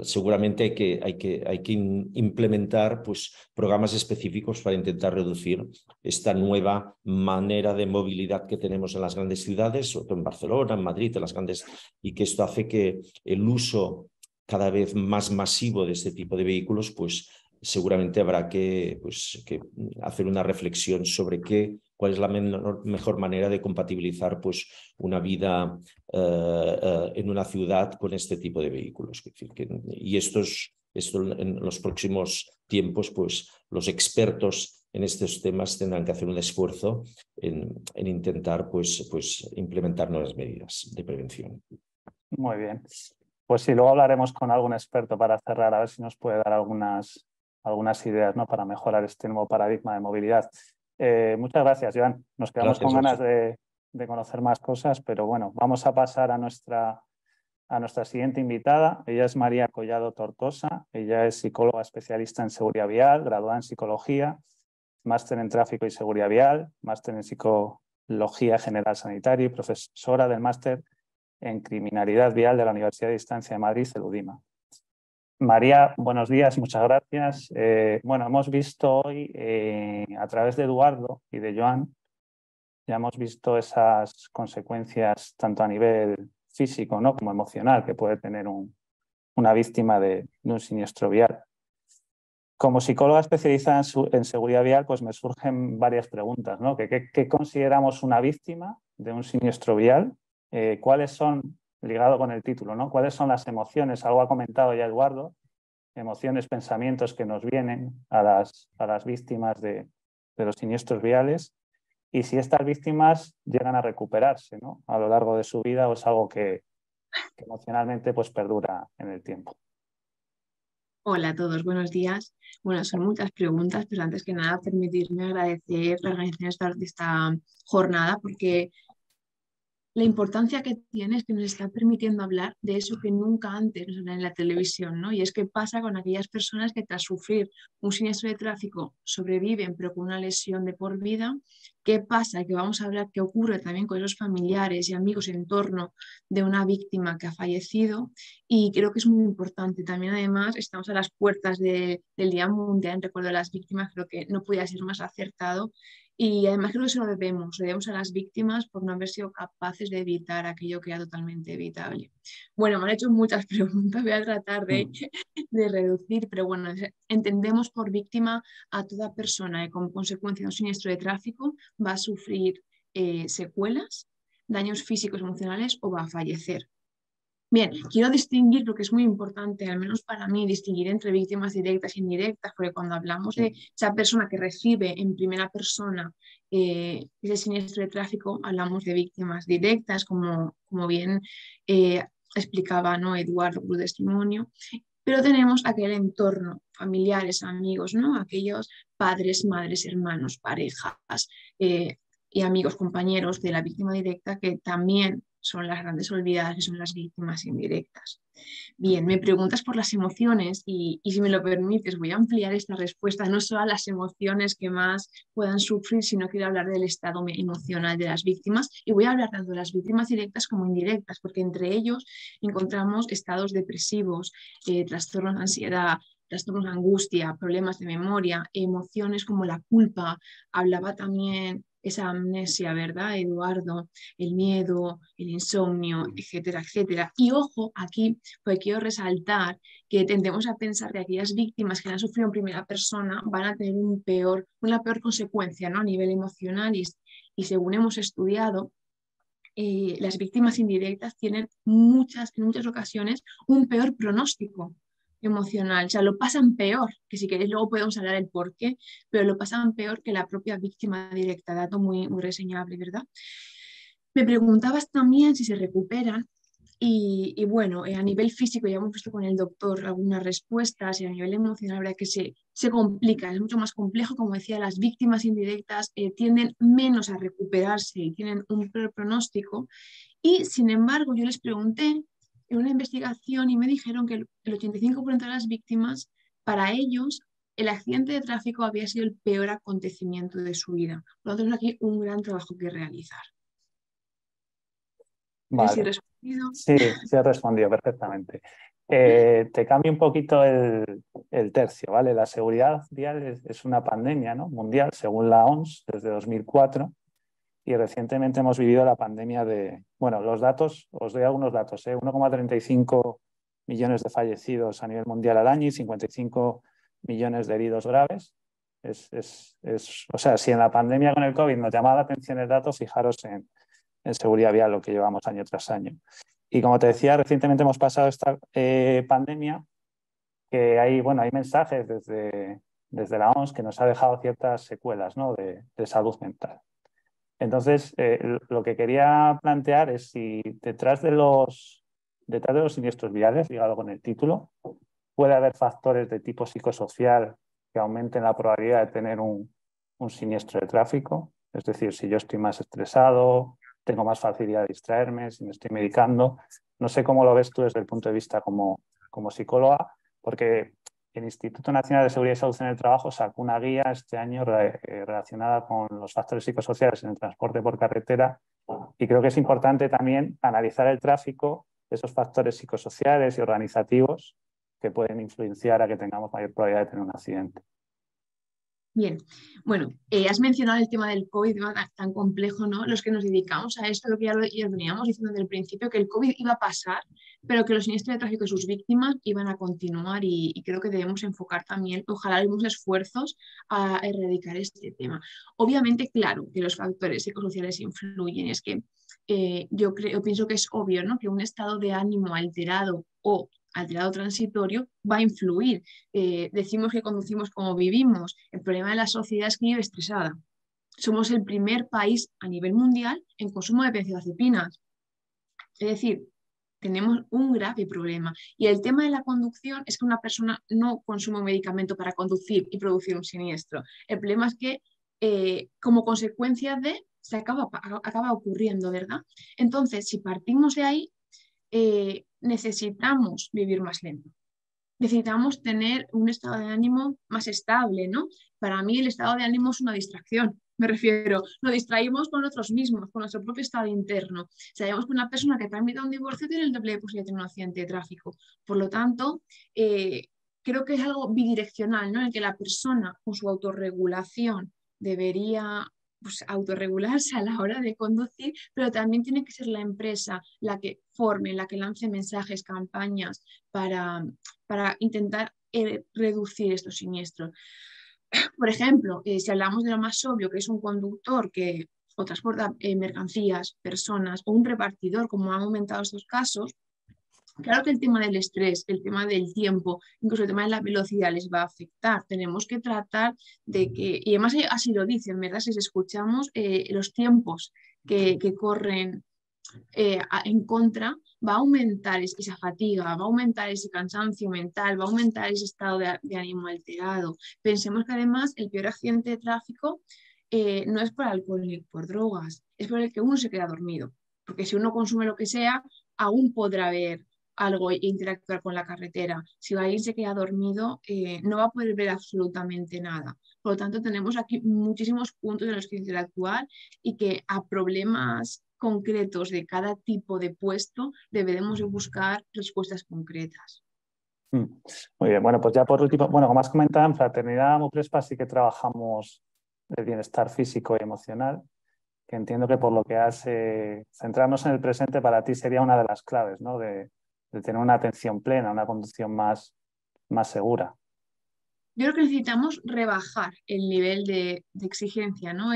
Speaker 5: seguramente hay que implementar pues, programas específicos para intentar reducir esta nueva manera de movilidad que tenemos en las grandes ciudades, sobre todo en Barcelona, en Madrid, en las grandes, y que esto hace que el uso cada vez más masivo de este tipo de vehículos, pues seguramente habrá que hacer una reflexión sobre cuál es la mejor manera de compatibilizar pues, una vida en una ciudad con este tipo de vehículos. Y esto en los próximos tiempos, pues los expertos en estos temas tendrán que hacer un esfuerzo en intentar pues, implementar nuevas medidas de prevención.
Speaker 3: Muy bien. Pues sí, luego hablaremos con algún experto para cerrar, a ver si nos puede dar algunas ideas, ¿no? Para mejorar este nuevo paradigma de movilidad. Muchas gracias, Joan. Nos quedamos con ganas de conocer más cosas, pero bueno, vamos a pasar a nuestra siguiente invitada. Ella es María Collado Tortosa. Ella es psicóloga especialista en seguridad vial, graduada en psicología, máster en tráfico y seguridad vial, máster en psicología general sanitaria y profesora del máster en criminalidad vial de la Universidad de Distancia de Madrid, CELUDIMA. María, buenos días, muchas gracias. Bueno, hemos visto hoy a través de Eduardo y de Joan, ya hemos visto esas consecuencias tanto a nivel físico, ¿no? como emocional que puede tener una víctima de un siniestro vial. Como psicóloga especializada en seguridad vial, pues me surgen varias preguntas, ¿no? ¿Qué consideramos una víctima de un siniestro vial? ¿Cuáles son, ligado con el título, ¿no? ¿Cuáles son las emociones? Algo ha comentado ya Eduardo, emociones, pensamientos que nos vienen a las víctimas de los siniestros viales, y si estas víctimas llegan a recuperarse, ¿no? a lo largo de su vida, o es algo que emocionalmente pues, perdura en el tiempo.
Speaker 6: Hola a todos, buenos días. Bueno, son muchas preguntas, pero antes que nada permitirme agradecer la organización de esta jornada, porque la importancia que tiene es que nos está permitiendo hablar de eso que nunca antes nos hablan en la televisión, ¿no? Y es qué pasa con aquellas personas que tras sufrir un siniestro de tráfico sobreviven pero con una lesión de por vida. ¿Qué pasa? Que vamos a hablar qué ocurre también con esos familiares y amigos en torno de una víctima que ha fallecido, y creo que es muy importante. También además estamos a las puertas del Día Mundial en recuerdo de las víctimas, creo que no podía ser más acertado. Y además creo que se lo debemos a las víctimas por no haber sido capaces de evitar aquello que era totalmente evitable. Bueno, me han hecho muchas preguntas, voy a tratar de reducir, pero bueno, entendemos por víctima a toda persona que como consecuencia de un siniestro de tráfico va a sufrir secuelas, daños físicos, emocionales o va a fallecer. Bien, quiero distinguir, porque es muy importante, al menos para mí, distinguir entre víctimas directas e indirectas, porque cuando hablamos de esa persona que recibe en primera persona ese siniestro de tráfico, hablamos de víctimas directas, como bien explicaba, ¿no?, Eduardo por testimonio. Pero tenemos aquel entorno, familiares, amigos, ¿no?, aquellos padres, madres, hermanos, parejas y amigos, compañeros de la víctima directa, que también son las grandes olvidadas, que son las víctimas indirectas. Bien, me preguntas por las emociones y si me lo permites voy a ampliar esta respuesta no solo a las emociones que más puedan sufrir, sino quiero hablar del estado emocional de las víctimas, y voy a hablar tanto de las víctimas directas como indirectas, porque entre ellos encontramos estados depresivos, trastornos de ansiedad, trastornos de angustia, problemas de memoria, emociones como la culpa. Hablaba también esa amnesia, ¿verdad, Eduardo? El miedo, el insomnio, etcétera, etcétera. Y ojo, aquí pues quiero resaltar que tendemos a pensar que aquellas víctimas que han sufrido en primera persona van a tener una peor consecuencia, ¿no?, a nivel emocional, y según hemos estudiado, las víctimas indirectas tienen en muchas ocasiones un peor pronóstico emocional, o sea, lo pasan peor, que si queréis luego podemos hablar del por qué, pero lo pasan peor que la propia víctima directa, dato muy, muy reseñable, ¿verdad? Me preguntabas también si se recuperan y bueno, a nivel físico ya hemos visto con el doctor algunas respuestas, y a nivel emocional la verdad que se complica, es mucho más complejo. Como decía, las víctimas indirectas tienden menos a recuperarse y tienen un peor pronóstico, y sin embargo yo les pregunté en una investigación y me dijeron que el 85% de las víctimas, para ellos, el accidente de tráfico había sido el peor acontecimiento de su vida. Por lo tanto, tenemos aquí un gran trabajo que realizar.
Speaker 3: Vale.
Speaker 6: Respondido.
Speaker 3: Sí, sí he respondido perfectamente. Te cambio un poquito el tercio, ¿vale? La seguridad vial es una pandemia, ¿no?, mundial, según la OMS, desde 2004. Y recientemente hemos vivido la pandemia bueno, los datos, os doy algunos datos, 1,35 millones de fallecidos a nivel mundial al año y 55 millones de heridos graves. O sea, si en la pandemia con el COVID nos llamaba la atención el dato, fijaros en seguridad vial, lo que llevamos año tras año. Y como te decía, recientemente hemos pasado esta pandemia, que hay mensajes desde la OMS que nos ha dejado ciertas secuelas, ¿no?, de salud mental. Entonces, lo que quería plantear es si detrás de los siniestros viales, ligado con el título, puede haber factores de tipo psicosocial que aumenten la probabilidad de tener un siniestro de tráfico. Es decir, si yo estoy más estresado, tengo más facilidad de distraerme, si me estoy medicando. No sé cómo lo ves tú desde el punto de vista como psicóloga, porque el Instituto Nacional de Seguridad y Salud en el Trabajo sacó una guía este año relacionada con los factores psicosociales en el transporte por carretera, y creo que es importante también analizar el tráfico, esos factores psicosociales y organizativos que pueden influenciar a que tengamos mayor probabilidad de tener un accidente.
Speaker 6: Bien, bueno, has mencionado el tema del COVID, tan complejo, ¿no? Los que nos dedicamos a esto, lo que ya veníamos diciendo desde el principio, que el COVID iba a pasar, pero que los siniestros de tráfico y sus víctimas iban a continuar, y creo que debemos enfocar también, ojalá, algunos esfuerzos a erradicar este tema. Obviamente, claro, que los factores psicosociales influyen, es que yo pienso que es obvio, ¿no?, que un estado de ánimo alterado o alterado transitorio va a influir. Decimos que conducimos como vivimos. El problema de la sociedad es que vive estresada. Somos el primer país a nivel mundial en consumo de benzodiazepinas. Es decir, tenemos un grave problema. Y el tema de la conducción es que una persona no consume un medicamento para conducir y producir un siniestro. El problema es que como consecuencia de acaba ocurriendo, ¿verdad? Entonces, si partimos de ahí, necesitamos vivir más lento. Necesitamos tener un estado de ánimo más estable, ¿no? Para mí el estado de ánimo es una distracción. Me refiero, nos distraímos con nosotros mismos, con nuestro propio estado interno. Sabemos que una persona que tramita un divorcio tiene el doble de posibilidad de tener un accidente de tráfico. Por lo tanto, creo que es algo bidireccional, ¿no? En el que la persona con su autorregulación debería, pues, autorregularse a la hora de conducir, pero también tiene que ser la empresa la que forme, la que lance mensajes, campañas para intentar reducir estos siniestros. Por ejemplo, si hablamos de lo más obvio, que es un conductor que o transporta mercancías, personas, o un repartidor, como han aumentado estos casos, claro que el tema del estrés, el tema del tiempo, incluso el tema de la velocidad les va a afectar. Tenemos que tratar de que, y además así lo dicen, ¿verdad? Si escuchamos los tiempos que corren en contra, va a aumentar esa fatiga, va a aumentar ese cansancio mental, va a aumentar ese estado de ánimo alterado. Pensemos que además el peor accidente de tráfico no es por alcohol ni por drogas, es por el que uno se queda dormido. Porque si uno consume lo que sea, aún podrá ver algo e interactuar con la carretera. Si alguien se queda dormido, no va a poder ver absolutamente nada. Por lo tanto, tenemos aquí muchísimos puntos en los que interactuar y que a problemas concretos de cada tipo de puesto deberemos de buscar respuestas concretas.
Speaker 3: Muy bien, bueno, pues ya por último, bueno, como has comentado, en Fraternidad Muprespa sí que trabajamos el bienestar físico y emocional, que entiendo que por lo que has centrarnos en el presente para ti sería una de las claves, ¿no? De tener una atención plena, una conducción más segura.
Speaker 6: Yo creo que necesitamos rebajar el nivel de exigencia, ¿no?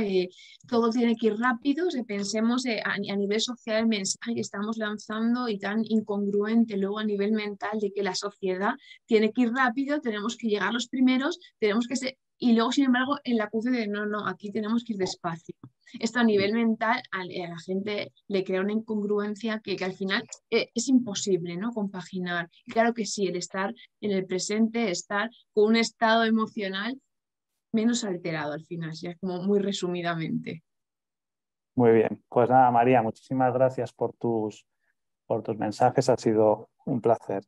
Speaker 6: Todo tiene que ir rápido, pensemos a nivel social el mensaje que estamos lanzando y tan incongruente luego a nivel mental de que la sociedad tiene que ir rápido, tenemos que llegar los primeros, tenemos que ser... Y luego, sin embargo, en la cúspide de no, aquí tenemos que ir despacio. Esto a nivel mental a la gente le crea una incongruencia que al final es imposible, ¿no? Compaginar. Y claro que sí, el estar en el presente, estar con un estado emocional menos alterado al final, ya como muy resumidamente.
Speaker 3: Muy bien, pues nada, María, muchísimas gracias por tus mensajes, ha sido un placer.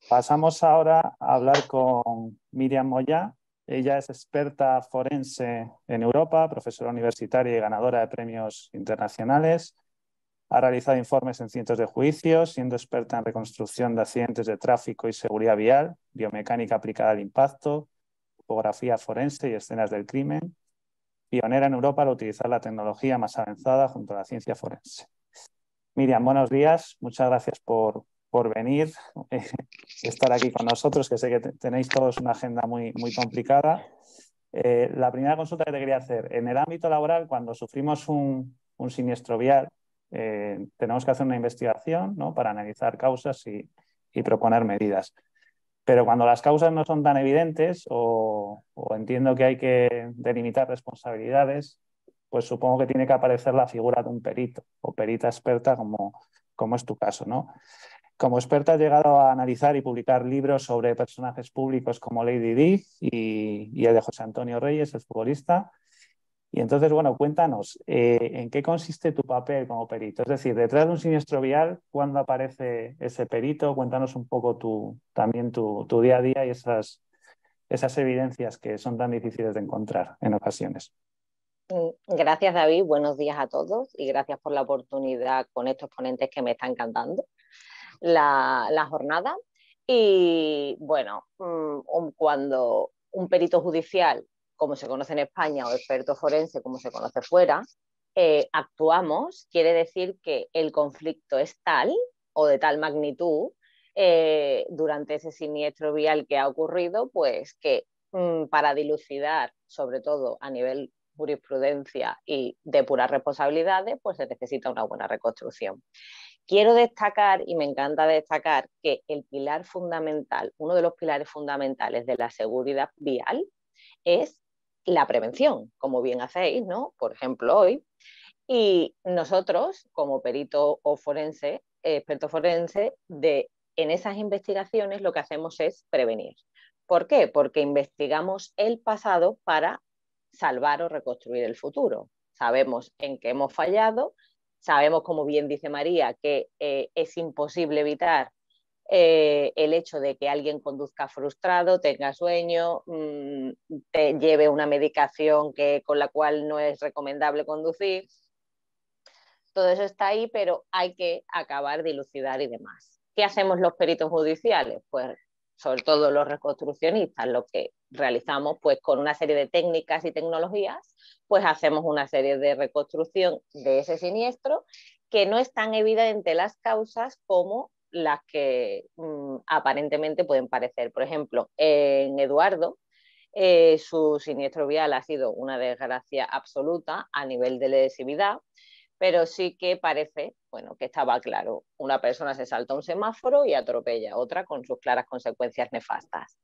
Speaker 3: Pasamos ahora a hablar con Miriam Moya. Ella es experta forense en Europa, profesora universitaria y ganadora de premios internacionales. Ha realizado informes en cientos de juicios, siendo experta en reconstrucción de accidentes de tráfico y seguridad vial, biomecánica aplicada al impacto, topografía forense y escenas del crimen. Pionera en Europa al utilizar la tecnología más avanzada junto a la ciencia forense. Miriam, buenos días. Muchas gracias por venir, estar aquí con nosotros, que sé que tenéis todos una agenda muy complicada. La primera consulta que te quería hacer, en el ámbito laboral, cuando sufrimos un siniestro vial, tenemos que hacer una investigación, ¿no? Para analizar causas y proponer medidas. Pero cuando las causas no son tan evidentes o entiendo que hay que delimitar responsabilidades, pues supongo que tiene que aparecer la figura de un perito o perita experta como es tu caso, ¿no? Como experta has llegado a analizar y publicar libros sobre personajes públicos como Lady Di y el de José Antonio Reyes, el futbolista. Y entonces, bueno, cuéntanos, ¿en qué consiste tu papel como perito? Es decir, detrás de un siniestro vial, ¿cuándo aparece ese perito? Cuéntanos un poco también tu día a día y esas evidencias que son tan difíciles de encontrar en ocasiones.
Speaker 7: Gracias, David. Buenos días a todos y gracias por la oportunidad con estos ponentes que me está encantando la jornada. Y bueno, cuando un perito judicial, como se conoce en España, o experto forense, como se conoce fuera, actuamos, quiere decir que el conflicto es tal o de tal magnitud durante ese siniestro vial que ha ocurrido, pues que para dilucidar, sobre todo a nivel jurisprudencia y depurar responsabilidades, pues se necesita una buena reconstrucción. Quiero destacar, y me encanta destacar, que el pilar fundamental, uno de los pilares fundamentales de la seguridad vial es la prevención, como bien hacéis, ¿no? Por ejemplo, hoy. Y nosotros, como perito o forense, experto forense, en esas investigaciones lo que hacemos es prevenir. ¿Por qué? Porque investigamos el pasado para salvar o reconstruir el futuro. sabemos en qué hemos fallado, sabemos, como bien dice María, que es imposible evitar el hecho de que alguien conduzca frustrado, tenga sueño, te lleve una medicación con la cual no es recomendable conducir. Todo eso está ahí, pero hay que acabar de dilucidar y demás. ¿Qué hacemos los peritos judiciales? Pues sobre todo los reconstruccionistas, lo que realizamos pues con una serie de técnicas y tecnologías, pues hacemos una serie de reconstrucción de ese siniestro que no es tan evidente las causas como las que aparentemente pueden parecer. Por ejemplo, en Eduardo, su siniestro vial ha sido una desgracia absoluta a nivel de lesividad, pero sí que parece, bueno, que estaba claro, una persona se salta un semáforo y atropella a otra con sus claras consecuencias nefastas.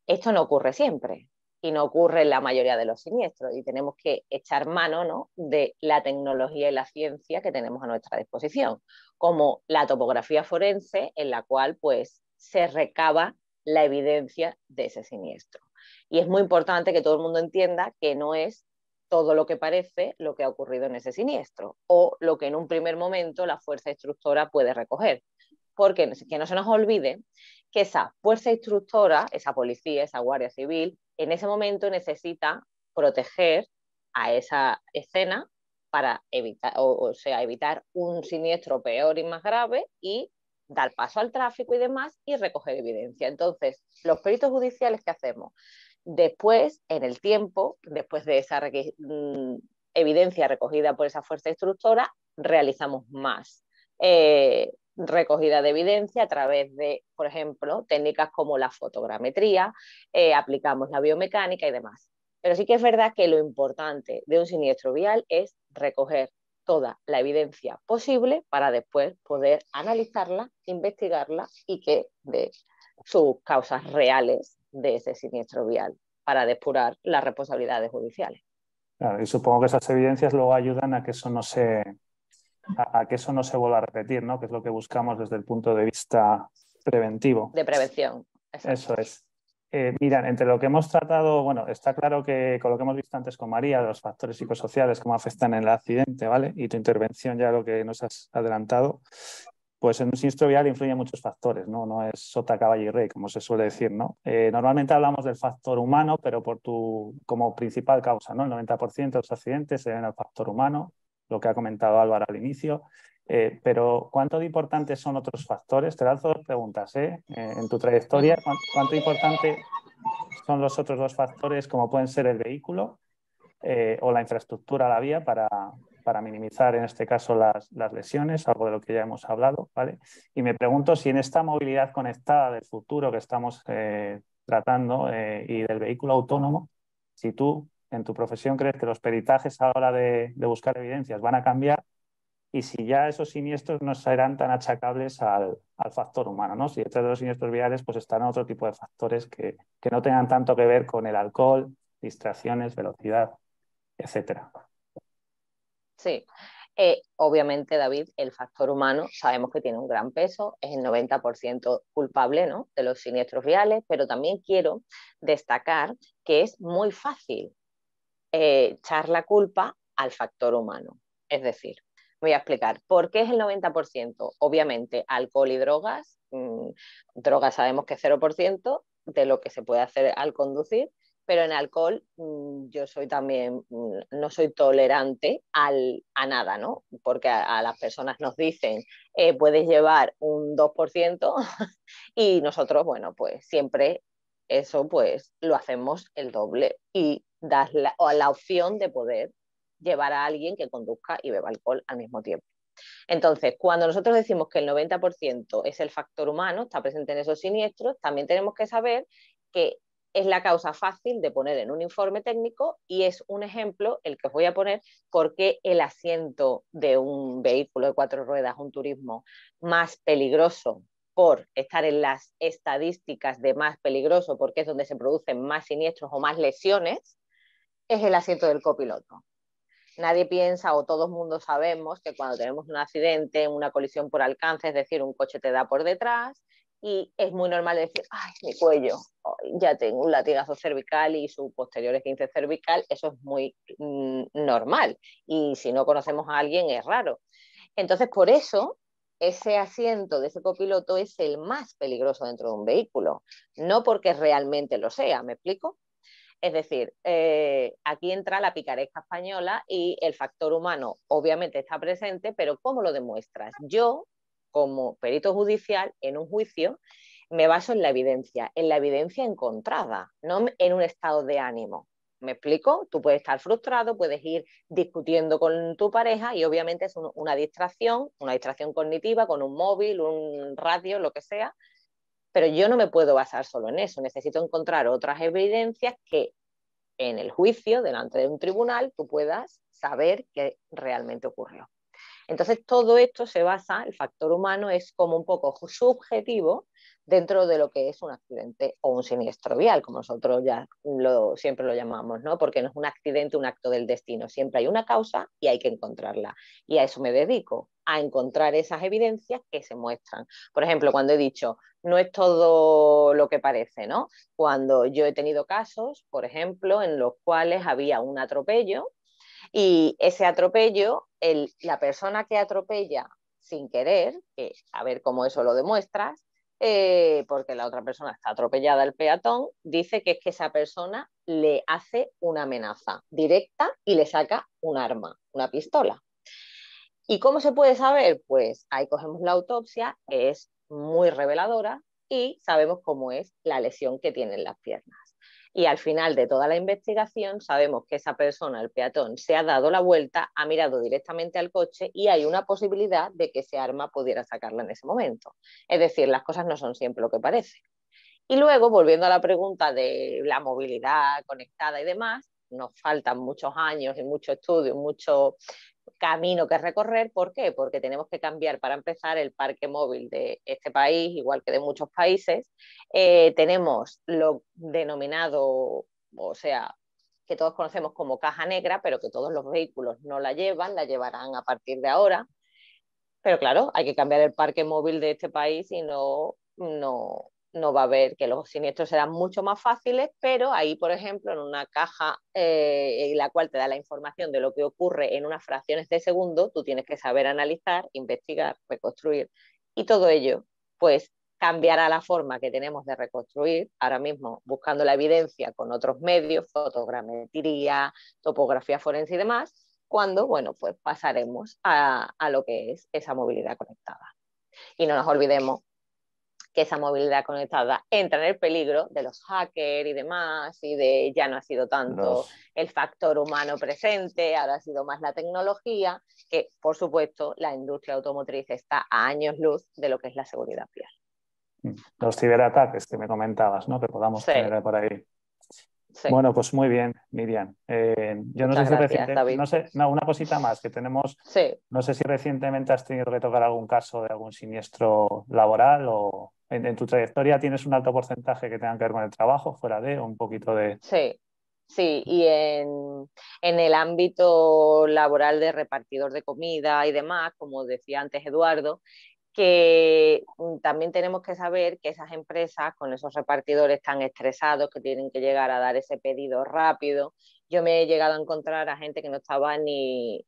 Speaker 7: Esto no ocurre siempre y no ocurre en la mayoría de los siniestros y tenemos que echar mano, ¿no?, de la tecnología y la ciencia que tenemos a nuestra disposición, como la topografía forense, en la cual pues se recaba la evidencia de ese siniestro. Y es muy importante que todo el mundo entienda que no es todo lo que parece lo que ha ocurrido en ese siniestro o lo que en un primer momento la fuerza instructora puede recoger. Porque que no se nos olvide que esa fuerza instructora, esa policía, esa guardia civil, en ese momento necesita proteger a esa escena para evitar, evitar un siniestro peor y más grave y dar paso al tráfico y demás y recoger evidencia. Entonces, los peritos judiciales, ¿qué hacemos? Después, en el tiempo, después de esa evidencia recogida por esa fuerza instructora, realizamos más recogida de evidencia a través de, por ejemplo, técnicas como la fotogrametría, aplicamos la biomecánica y demás. Pero sí que es verdad que lo importante de un siniestro vial es recoger toda la evidencia posible para después poder analizarla, investigarla y que dé sus causas reales de ese siniestro vial para depurar las responsabilidades judiciales.
Speaker 3: Claro, y supongo que esas evidencias luego ayudan a que eso no se, a que eso no se vuelva a repetir, ¿no? Que es lo que buscamos desde el punto de vista preventivo.
Speaker 7: De prevención. Exacto.
Speaker 3: Eso es. Mira, entre lo que hemos tratado, bueno, está claro que con lo que hemos visto antes con María, los factores psicosociales, cómo afectan en el accidente, ¿vale? Y tu intervención ya lo que nos has adelantado, pues en un siniestro vial influyen muchos factores, ¿no? No es sota, caballo y rey, como se suele decir, ¿no? Normalmente hablamos del factor humano, pero como principal causa, ¿no? El 90% de los accidentes se deben al factor humano, lo que ha comentado Álvaro al inicio. Pero ¿cuánto de importantes son otros factores? Te lanzo dos preguntas, en tu trayectoria. ¿Cuánto importante son los otros dos factores, como pueden ser el vehículo o la infraestructura a la vía para minimizar, en este caso, las lesiones, algo de lo que ya hemos hablado, ¿vale? Y me pregunto si en esta movilidad conectada del futuro que estamos tratando y del vehículo autónomo, si tú, en tu profesión, crees que los peritajes a la hora de buscar evidencias van a cambiar y si ya esos siniestros no serán tan achacables al factor humano, ¿no? Si detrás de los siniestros viales pues estarán otro tipo de factores que no tengan tanto que ver con el alcohol, distracciones, velocidad, etcétera.
Speaker 7: Sí, obviamente, David, el factor humano sabemos que tiene un gran peso, es el 90% culpable, ¿no?, de los siniestros viales, pero también quiero destacar que es muy fácil echar la culpa al factor humano. Es decir, voy a explicar por qué es el 90%. Obviamente, alcohol y drogas. Drogas sabemos que es 0% de lo que se puede hacer al conducir, pero en alcohol yo soy también, no soy tolerante a nada, ¿no? Porque a las personas nos dicen puedes llevar un 2% y nosotros, bueno, pues siempre eso pues lo hacemos el doble y das la opción de poder llevar a alguien que conduzca y beba alcohol al mismo tiempo. Entonces, cuando nosotros decimos que el 90% es el factor humano, está presente en esos siniestros, también tenemos que saber que es la causa fácil de poner en un informe técnico y es un ejemplo el que os voy a poner porque el asiento de un vehículo de 4 ruedas, un turismo más peligroso por estar en las estadísticas de más peligroso, porque es donde se producen más siniestros o más lesiones, es el asiento del copiloto. Nadie piensa o todo el mundo sabemos que cuando tenemos un accidente, una colisión por alcance, es decir, un coche te da por detrás y es muy normal decir, ay, mi cuello, ya tengo un latigazo cervical y su posterior esguince cervical, eso es muy normal, y si no conocemos a alguien es raro. Entonces, por eso, ese asiento de ese copiloto es el más peligroso dentro de un vehículo, no porque realmente lo sea, ¿me explico? Es decir, aquí entra la picaresca española y el factor humano obviamente está presente, pero ¿cómo lo demuestras? Yo, como perito judicial, en un juicio, me baso en la evidencia encontrada, no en un estado de ánimo. ¿Me explico? Tú puedes estar frustrado, puedes ir discutiendo con tu pareja y obviamente es una distracción cognitiva con un móvil, un radio, lo que sea, pero yo no me puedo basar solo en eso, necesito encontrar otras evidencias que en el juicio, delante de un tribunal, tú puedas saber qué realmente ocurrió. Entonces, todo esto se basa, el factor humano es como un poco subjetivo dentro de lo que es un accidente o un siniestro vial, como nosotros ya siempre lo llamamos, ¿no? Porque no es un accidente, un acto del destino. Siempre hay una causa y hay que encontrarla. Y a eso me dedico, a encontrar esas evidencias que se muestran. Por ejemplo, cuando he dicho, no es todo lo que parece, ¿no? Cuando yo he tenido casos, por ejemplo, en los cuales había un atropello, y ese atropello, la persona que atropella sin querer, que a ver cómo eso lo demuestras, porque la otra persona está atropellada, el peatón, dice que es que esa persona le hace una amenaza directa y le saca un arma, una pistola. ¿Y cómo se puede saber? Pues ahí cogemos la autopsia, que es muy reveladora, y sabemos cómo es la lesión que tienen las piernas. Y al final de toda la investigación sabemos que esa persona, el peatón, se ha dado la vuelta, ha mirado directamente al coche y hay una posibilidad de que ese arma pudiera sacarla en ese momento. Es decir, las cosas no son siempre lo que parece. Y luego, volviendo a la pregunta de la movilidad conectada y demás, nos faltan muchos años y mucho estudio, mucho camino que recorrer. ¿Por qué? Porque tenemos que cambiar, para empezar, el parque móvil de este país, igual que de muchos países. Tenemos lo denominado, o sea, que todos conocemos como caja negra, pero que todos los vehículos no la llevan, la llevarán a partir de ahora. Pero claro, hay que cambiar el parque móvil de este país y no va a haber, que los siniestros serán mucho más fáciles, pero ahí, por ejemplo, en una caja en la cual te da la información de lo que ocurre en unas fracciones de segundo, tú tienes que saber analizar, investigar, reconstruir, y todo ello, pues cambiará la forma que tenemos de reconstruir, ahora mismo buscando la evidencia con otros medios, fotogrametría, topografía forense y demás, cuando, bueno, pues pasaremos a lo que es esa movilidad conectada. Y no nos olvidemos que esa movilidad conectada entra en el peligro de los hackers y demás, y de ya no ha sido tanto el factor humano presente, ahora ha sido más la tecnología, que por supuesto la industria automotriz está a años luz de lo que es la seguridad vial.
Speaker 3: Los ciberataques que me comentabas, ¿no? Que podamos tener por ahí. Sí. Bueno, pues muy bien, Miriam. Yo no sé si recientemente, una cosita más que tenemos. Sí. No sé si recientemente has tenido que tocar algún caso de algún siniestro laboral o en tu trayectoria tienes un alto porcentaje que tenga que ver con el trabajo, fuera de, o un poquito de.
Speaker 7: Sí, y en el ámbito laboral de repartidor de comida y demás, como decía antes Eduardo, que también tenemos que saber que esas empresas con esos repartidores tan estresados que tienen que llegar a dar ese pedido rápido, yo me he llegado a encontrar a gente que no estaba ni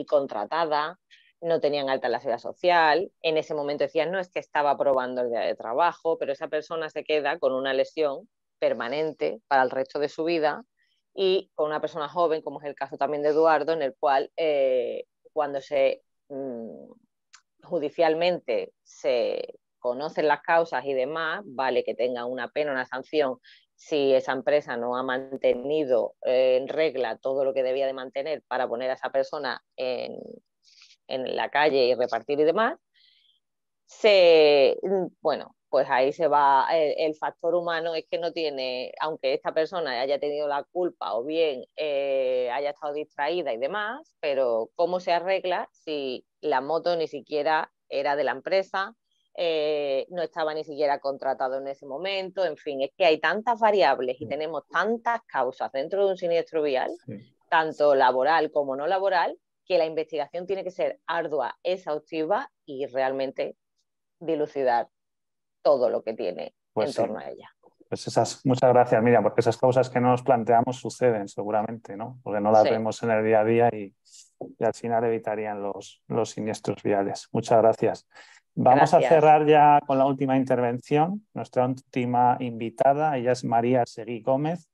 Speaker 7: contratada, no tenían alta en la seguridad social, en ese momento decían, no, es que estaba aprobando el día de trabajo, pero esa persona se queda con una lesión permanente para el resto de su vida y con una persona joven, como es el caso también de Eduardo, en el cual cuando se judicialmente se conocen las causas y demás, vale que tenga una pena, una sanción, si esa empresa no ha mantenido en regla todo lo que debía de mantener para poner a esa persona en la calle y repartir y demás, bueno, pues ahí se va el factor humano, es que no tiene, aunque esta persona haya tenido la culpa o bien haya estado distraída y demás, pero ¿cómo se arregla si la moto ni siquiera era de la empresa, no estaba ni siquiera contratado en ese momento? En fin, es que hay tantas variables y tenemos tantas causas dentro de un siniestro vial, tanto laboral como no laboral, que la investigación tiene que ser ardua, exhaustiva y realmente dilucidar todo lo que tiene
Speaker 3: Pues
Speaker 7: en torno a ella.
Speaker 3: Pues muchas gracias, Miriam, porque esas cosas que no nos planteamos suceden seguramente, ¿no? Porque no las vemos en el día a día y al final evitarían los siniestros viales. Muchas gracias. Vamos a cerrar ya con la última intervención. Nuestra última invitada, ella es María Seguí Gómez.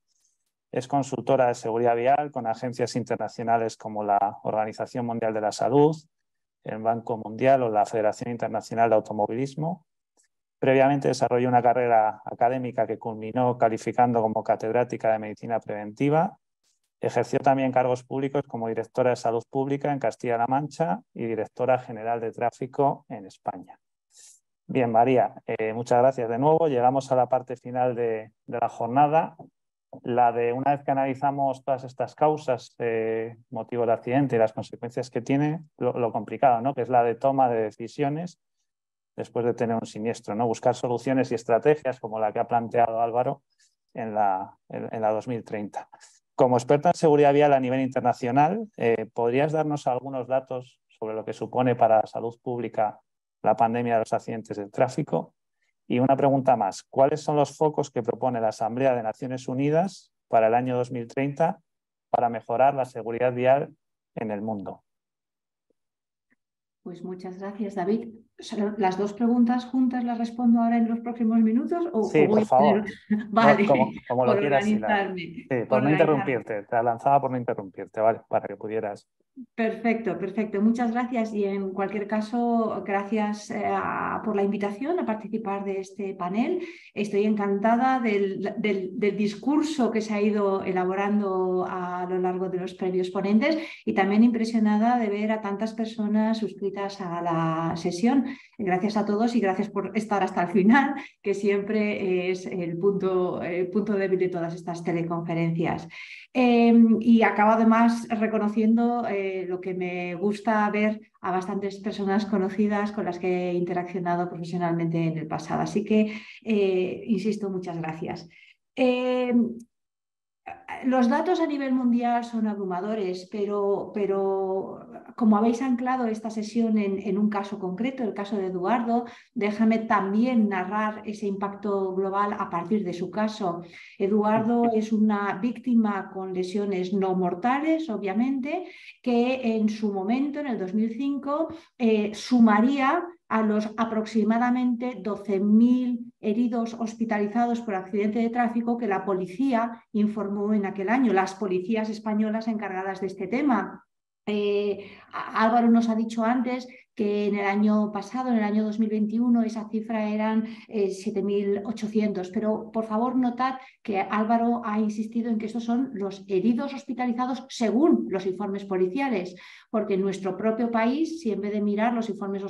Speaker 3: Es consultora de seguridad vial con agencias internacionales como la Organización Mundial de la Salud, el Banco Mundial o la Federación Internacional de Automovilismo. Previamente desarrolló una carrera académica que culminó calificando como catedrática de Medicina Preventiva. Ejerció también cargos públicos como directora de Salud Pública en Castilla-La Mancha y directora general de Tráfico en España. Bien, María, muchas gracias de nuevo. Llegamos a la parte final de la jornada. La de una vez que analizamos todas estas causas, motivo del accidente y las consecuencias que tiene, lo complicado, ¿no? Que es la de toma de decisiones después de tener un siniestro, ¿no? Buscar soluciones y estrategias como la que ha planteado Álvaro en la 2030. Como experto en seguridad vial a nivel internacional, ¿podrías darnos algunos datos sobre lo que supone para la salud pública la pandemia de los accidentes de tráfico? Y una pregunta más, ¿cuáles son los focos que propone la Asamblea de Naciones Unidas para el año 2030 para mejorar la seguridad vial en el mundo?
Speaker 8: Pues muchas gracias, David. ¿Las dos preguntas juntas las respondo ahora en los próximos minutos?
Speaker 3: Sí, por favor.
Speaker 8: Vale,
Speaker 3: como lo quieras.
Speaker 8: organizarme.
Speaker 3: Sí, por no interrumpirte. Te lanzaba por no interrumpirte, ¿vale? Para que pudieras.
Speaker 8: Perfecto, perfecto. Muchas gracias y en cualquier caso, gracias por la invitación a participar de este panel. Estoy encantada del discurso que se ha ido elaborando a lo largo de los previos ponentes y también impresionada de ver a tantas personas suscritas a la sesión. Gracias a todos y gracias por estar hasta el final, que siempre es el punto débil de todas estas teleconferencias. Y acabo además reconociendo lo que me gusta ver a bastantes personas conocidas con las que he interaccionado profesionalmente en el pasado. Así que, insisto, muchas gracias. Los datos a nivel mundial son abrumadores, pero como habéis anclado esta sesión en un caso concreto, el caso de Eduardo, déjame también narrar ese impacto global a partir de su caso. Eduardo es una víctima con lesiones no mortales, obviamente, que en su momento, en el 2005, sumaría a los aproximadamente 12.000 heridos hospitalizados por accidente de tráfico que la policía informó en aquel año, las policías españolas encargadas de este tema. Álvaro nos ha dicho antes que en el año pasado, en el año 2021, esa cifra eran 7.800. Pero por favor notad que Álvaro ha insistido en que estos son los heridos hospitalizados según los informes policiales, porque en nuestro propio país, si en vez de mirar los informes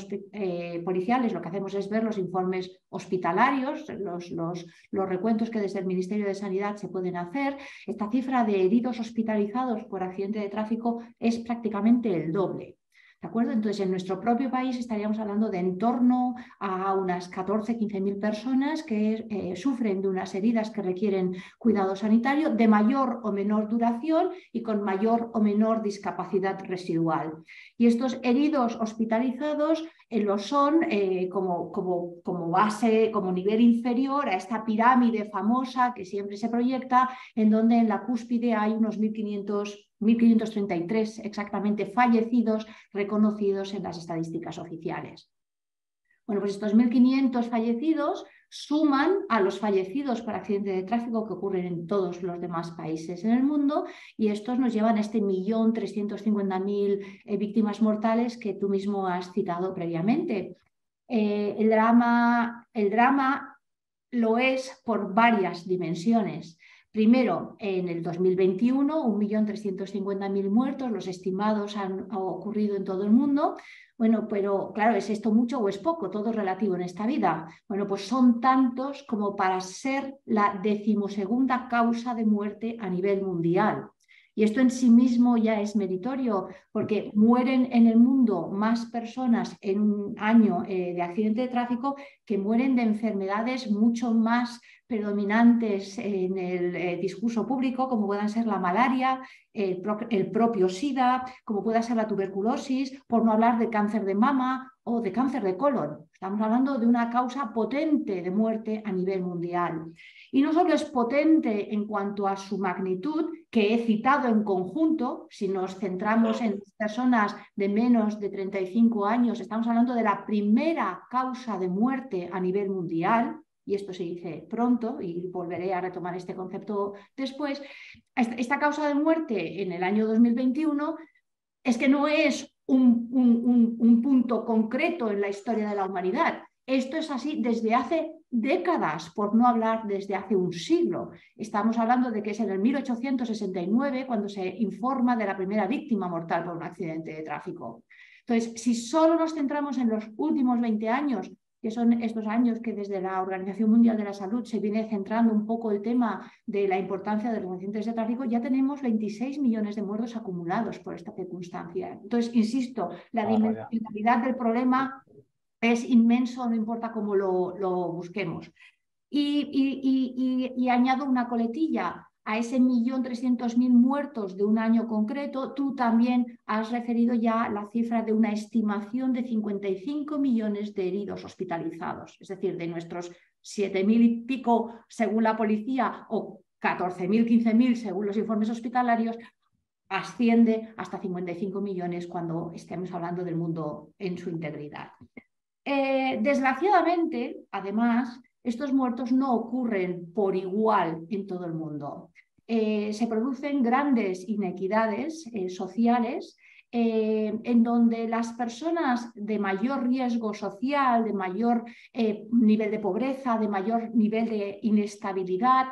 Speaker 8: policiales, lo que hacemos es ver los informes hospitalarios, los recuentos que desde el Ministerio de Sanidad se pueden hacer, esta cifra de heridos hospitalizados por accidente de tráfico es prácticamente el doble. ¿De acuerdo? Entonces, en nuestro propio país estaríamos hablando de en torno a unas 14.000-15.000 personas que sufren de unas heridas que requieren cuidado sanitario de mayor o menor duración y con mayor o menor discapacidad residual. Y estos heridos hospitalizados lo son como base, como nivel inferior a esta pirámide famosa que siempre se proyecta, en donde en la cúspide hay unos 1.533 exactamente fallecidos reconocidos en las estadísticas oficiales. Bueno, pues estos 1.500 fallecidos suman a los fallecidos por accidente de tráfico que ocurren en todos los demás países en el mundo y estos nos llevan a este 1.350.000 víctimas mortales que tú mismo has citado previamente. El drama lo es por varias dimensiones. Primero, en el 2021, 1.350.000 muertos, los estimados han ocurrido en todo el mundo. Bueno, pero claro, ¿es esto mucho o es poco? Todo es relativo en esta vida. Bueno, pues son tantos como para ser la 12ª causa de muerte a nivel mundial. Y esto en sí mismo ya es meritorio, porque mueren en el mundo más personas en un año de accidente de tráfico que mueren de enfermedades mucho más predominantes en el discurso público, como puedan ser la malaria, el propio SIDA, como pueda ser la tuberculosis, por no hablar de cáncer de mama o de cáncer de colon. Estamos hablando de una causa potente de muerte a nivel mundial. Y no solo es potente en cuanto a su magnitud, que he citado en conjunto, si nos centramos en personas de menos de 35 años, estamos hablando de la primera causa de muerte a nivel mundial, y esto se dice pronto, y volveré a retomar este concepto después. Esta causa de muerte en el año 2021 es que no es un punto concreto en la historia de la humanidad. Esto es así desde hace décadas, por no hablar desde hace un siglo. Estamos hablando de que es en el 1869 cuando se informa de la primera víctima mortal por un accidente de tráfico. Entonces, si solo nos centramos en los últimos 20 años, que son estos años que desde la Organización Mundial de la Salud se viene centrando un poco el tema de la importancia de los accidentes de tráfico, ya tenemos 26 millones de muertos acumulados por esta circunstancia. Entonces, insisto, la dimensionalidad del problema es inmenso, no importa cómo lo busquemos. Y añado una coletilla. A ese 1.300.000 muertos de un año concreto, tú también has referido ya la cifra de una estimación de 55 millones de heridos hospitalizados. Es decir, de nuestros 7.000 y pico según la policía o 14.000, 15.000 según los informes hospitalarios, asciende hasta 55 millones cuando estemos hablando del mundo en su integridad. Desgraciadamente, además, estos muertos no ocurren por igual en todo el mundo. Se producen grandes inequidades sociales en donde las personas de mayor riesgo social, de mayor nivel de pobreza, de mayor nivel de inestabilidad,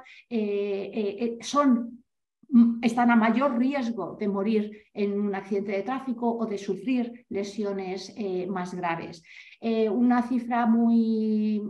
Speaker 8: están a mayor riesgo de morir en un accidente de tráfico o de sufrir lesiones más graves. Una cifra muy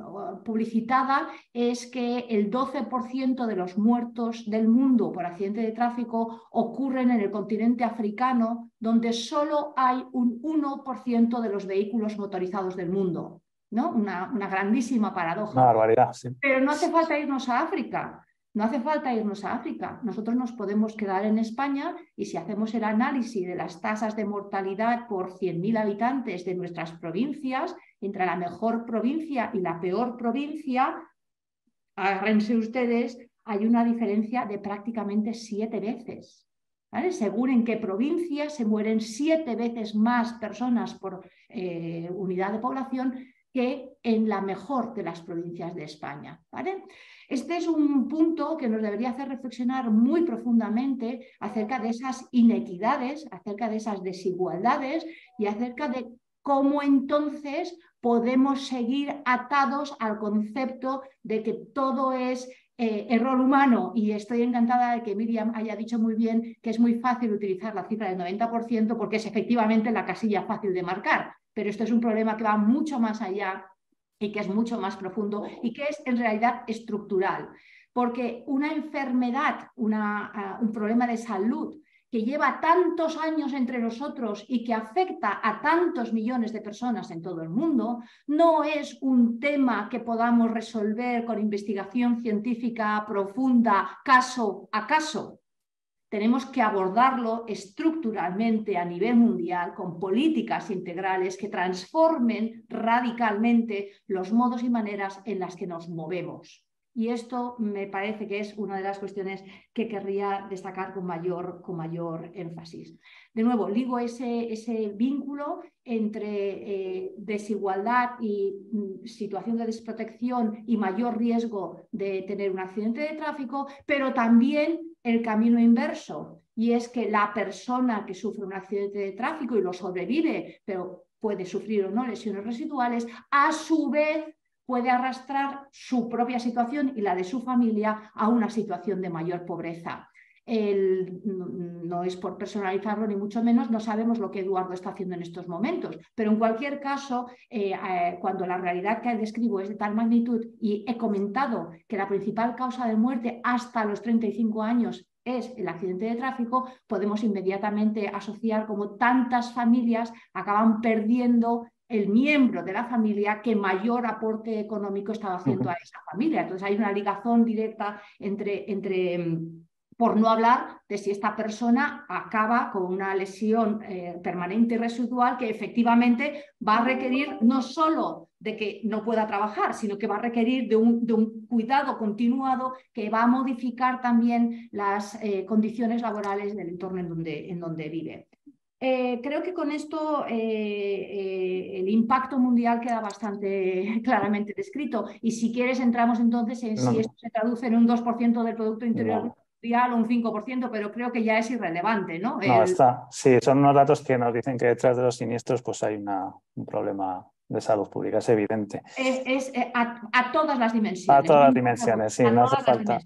Speaker 8: publicitada es que el 12% de los muertos del mundo por accidente de tráfico ocurren en el continente africano, donde solo hay un 1% de los vehículos motorizados del mundo, ¿no? Una grandísima paradoja.
Speaker 3: Una barbaridad, sí.
Speaker 8: Pero no hace falta irnos a África. No hace falta irnos a África. Nosotros nos podemos quedar en España y si hacemos el análisis de las tasas de mortalidad por 100.000 habitantes de nuestras provincias, entre la mejor provincia y la peor provincia, agárrense ustedes, hay una diferencia de prácticamente 7 veces. ¿Vale? Según en qué provincia se mueren 7 veces más personas por unidad de población que en la mejor de las provincias de España. ¿Vale? Este es un punto que nos debería hacer reflexionar muy profundamente acerca de esas inequidades, acerca de esas desigualdades y acerca de cómo entonces podemos seguir atados al concepto de que todo es error humano. Y estoy encantada de que Miriam haya dicho muy bien que es muy fácil utilizar la cifra del 90% porque es efectivamente la casilla fácil de marcar. Pero esto es un problema que va mucho más allá y que es mucho más profundo y que es en realidad estructural. Porque una enfermedad, un problema de salud que lleva tantos años entre nosotros y que afecta a tantos millones de personas en todo el mundo, no es un tema que podamos resolver con investigación científica profunda, caso a caso. Tenemos que abordarlo estructuralmente a nivel mundial con políticas integrales que transformen radicalmente los modos y maneras en las que nos movemos. Y esto me parece que es una de las cuestiones que querría destacar con mayor énfasis. De nuevo, ligo ese vínculo entre desigualdad y situación de desprotección y mayor riesgo de tener un accidente de tráfico, pero también el camino inverso, y es que la persona que sufre un accidente de tráfico y lo sobrevive, pero puede sufrir o no lesiones residuales, a su vez puede arrastrar su propia situación y la de su familia a una situación de mayor pobreza. No es por personalizarlo ni mucho menos, no sabemos lo que Eduardo está haciendo en estos momentos, pero en cualquier caso, cuando la realidad que describo es de tal magnitud y he comentado que la principal causa de muerte hasta los 35 años es el accidente de tráfico, podemos inmediatamente asociar cómo tantas familias acaban perdiendo el miembro de la familia que mayor aporte económico estaba haciendo a esa familia. Entonces hay una ligación directa entre por no hablar de si esta persona acaba con una lesión permanente y residual que efectivamente va a requerir no solo de que no pueda trabajar, sino que va a requerir de un cuidado continuado que va a modificar también las condiciones laborales del entorno en donde vive. Creo que con esto el impacto mundial queda bastante claramente descrito, y si quieres entramos entonces en si esto se traduce en un 2% del Producto Interior Bruto mundial o un 5%, pero creo que ya es irrelevante, ¿no?
Speaker 3: No, está. Sí, son unos datos que nos dicen que detrás de los siniestros pues hay un problema de salud pública, es evidente.
Speaker 8: A todas las dimensiones.
Speaker 3: A todas las dimensiones, sí, no hace falta.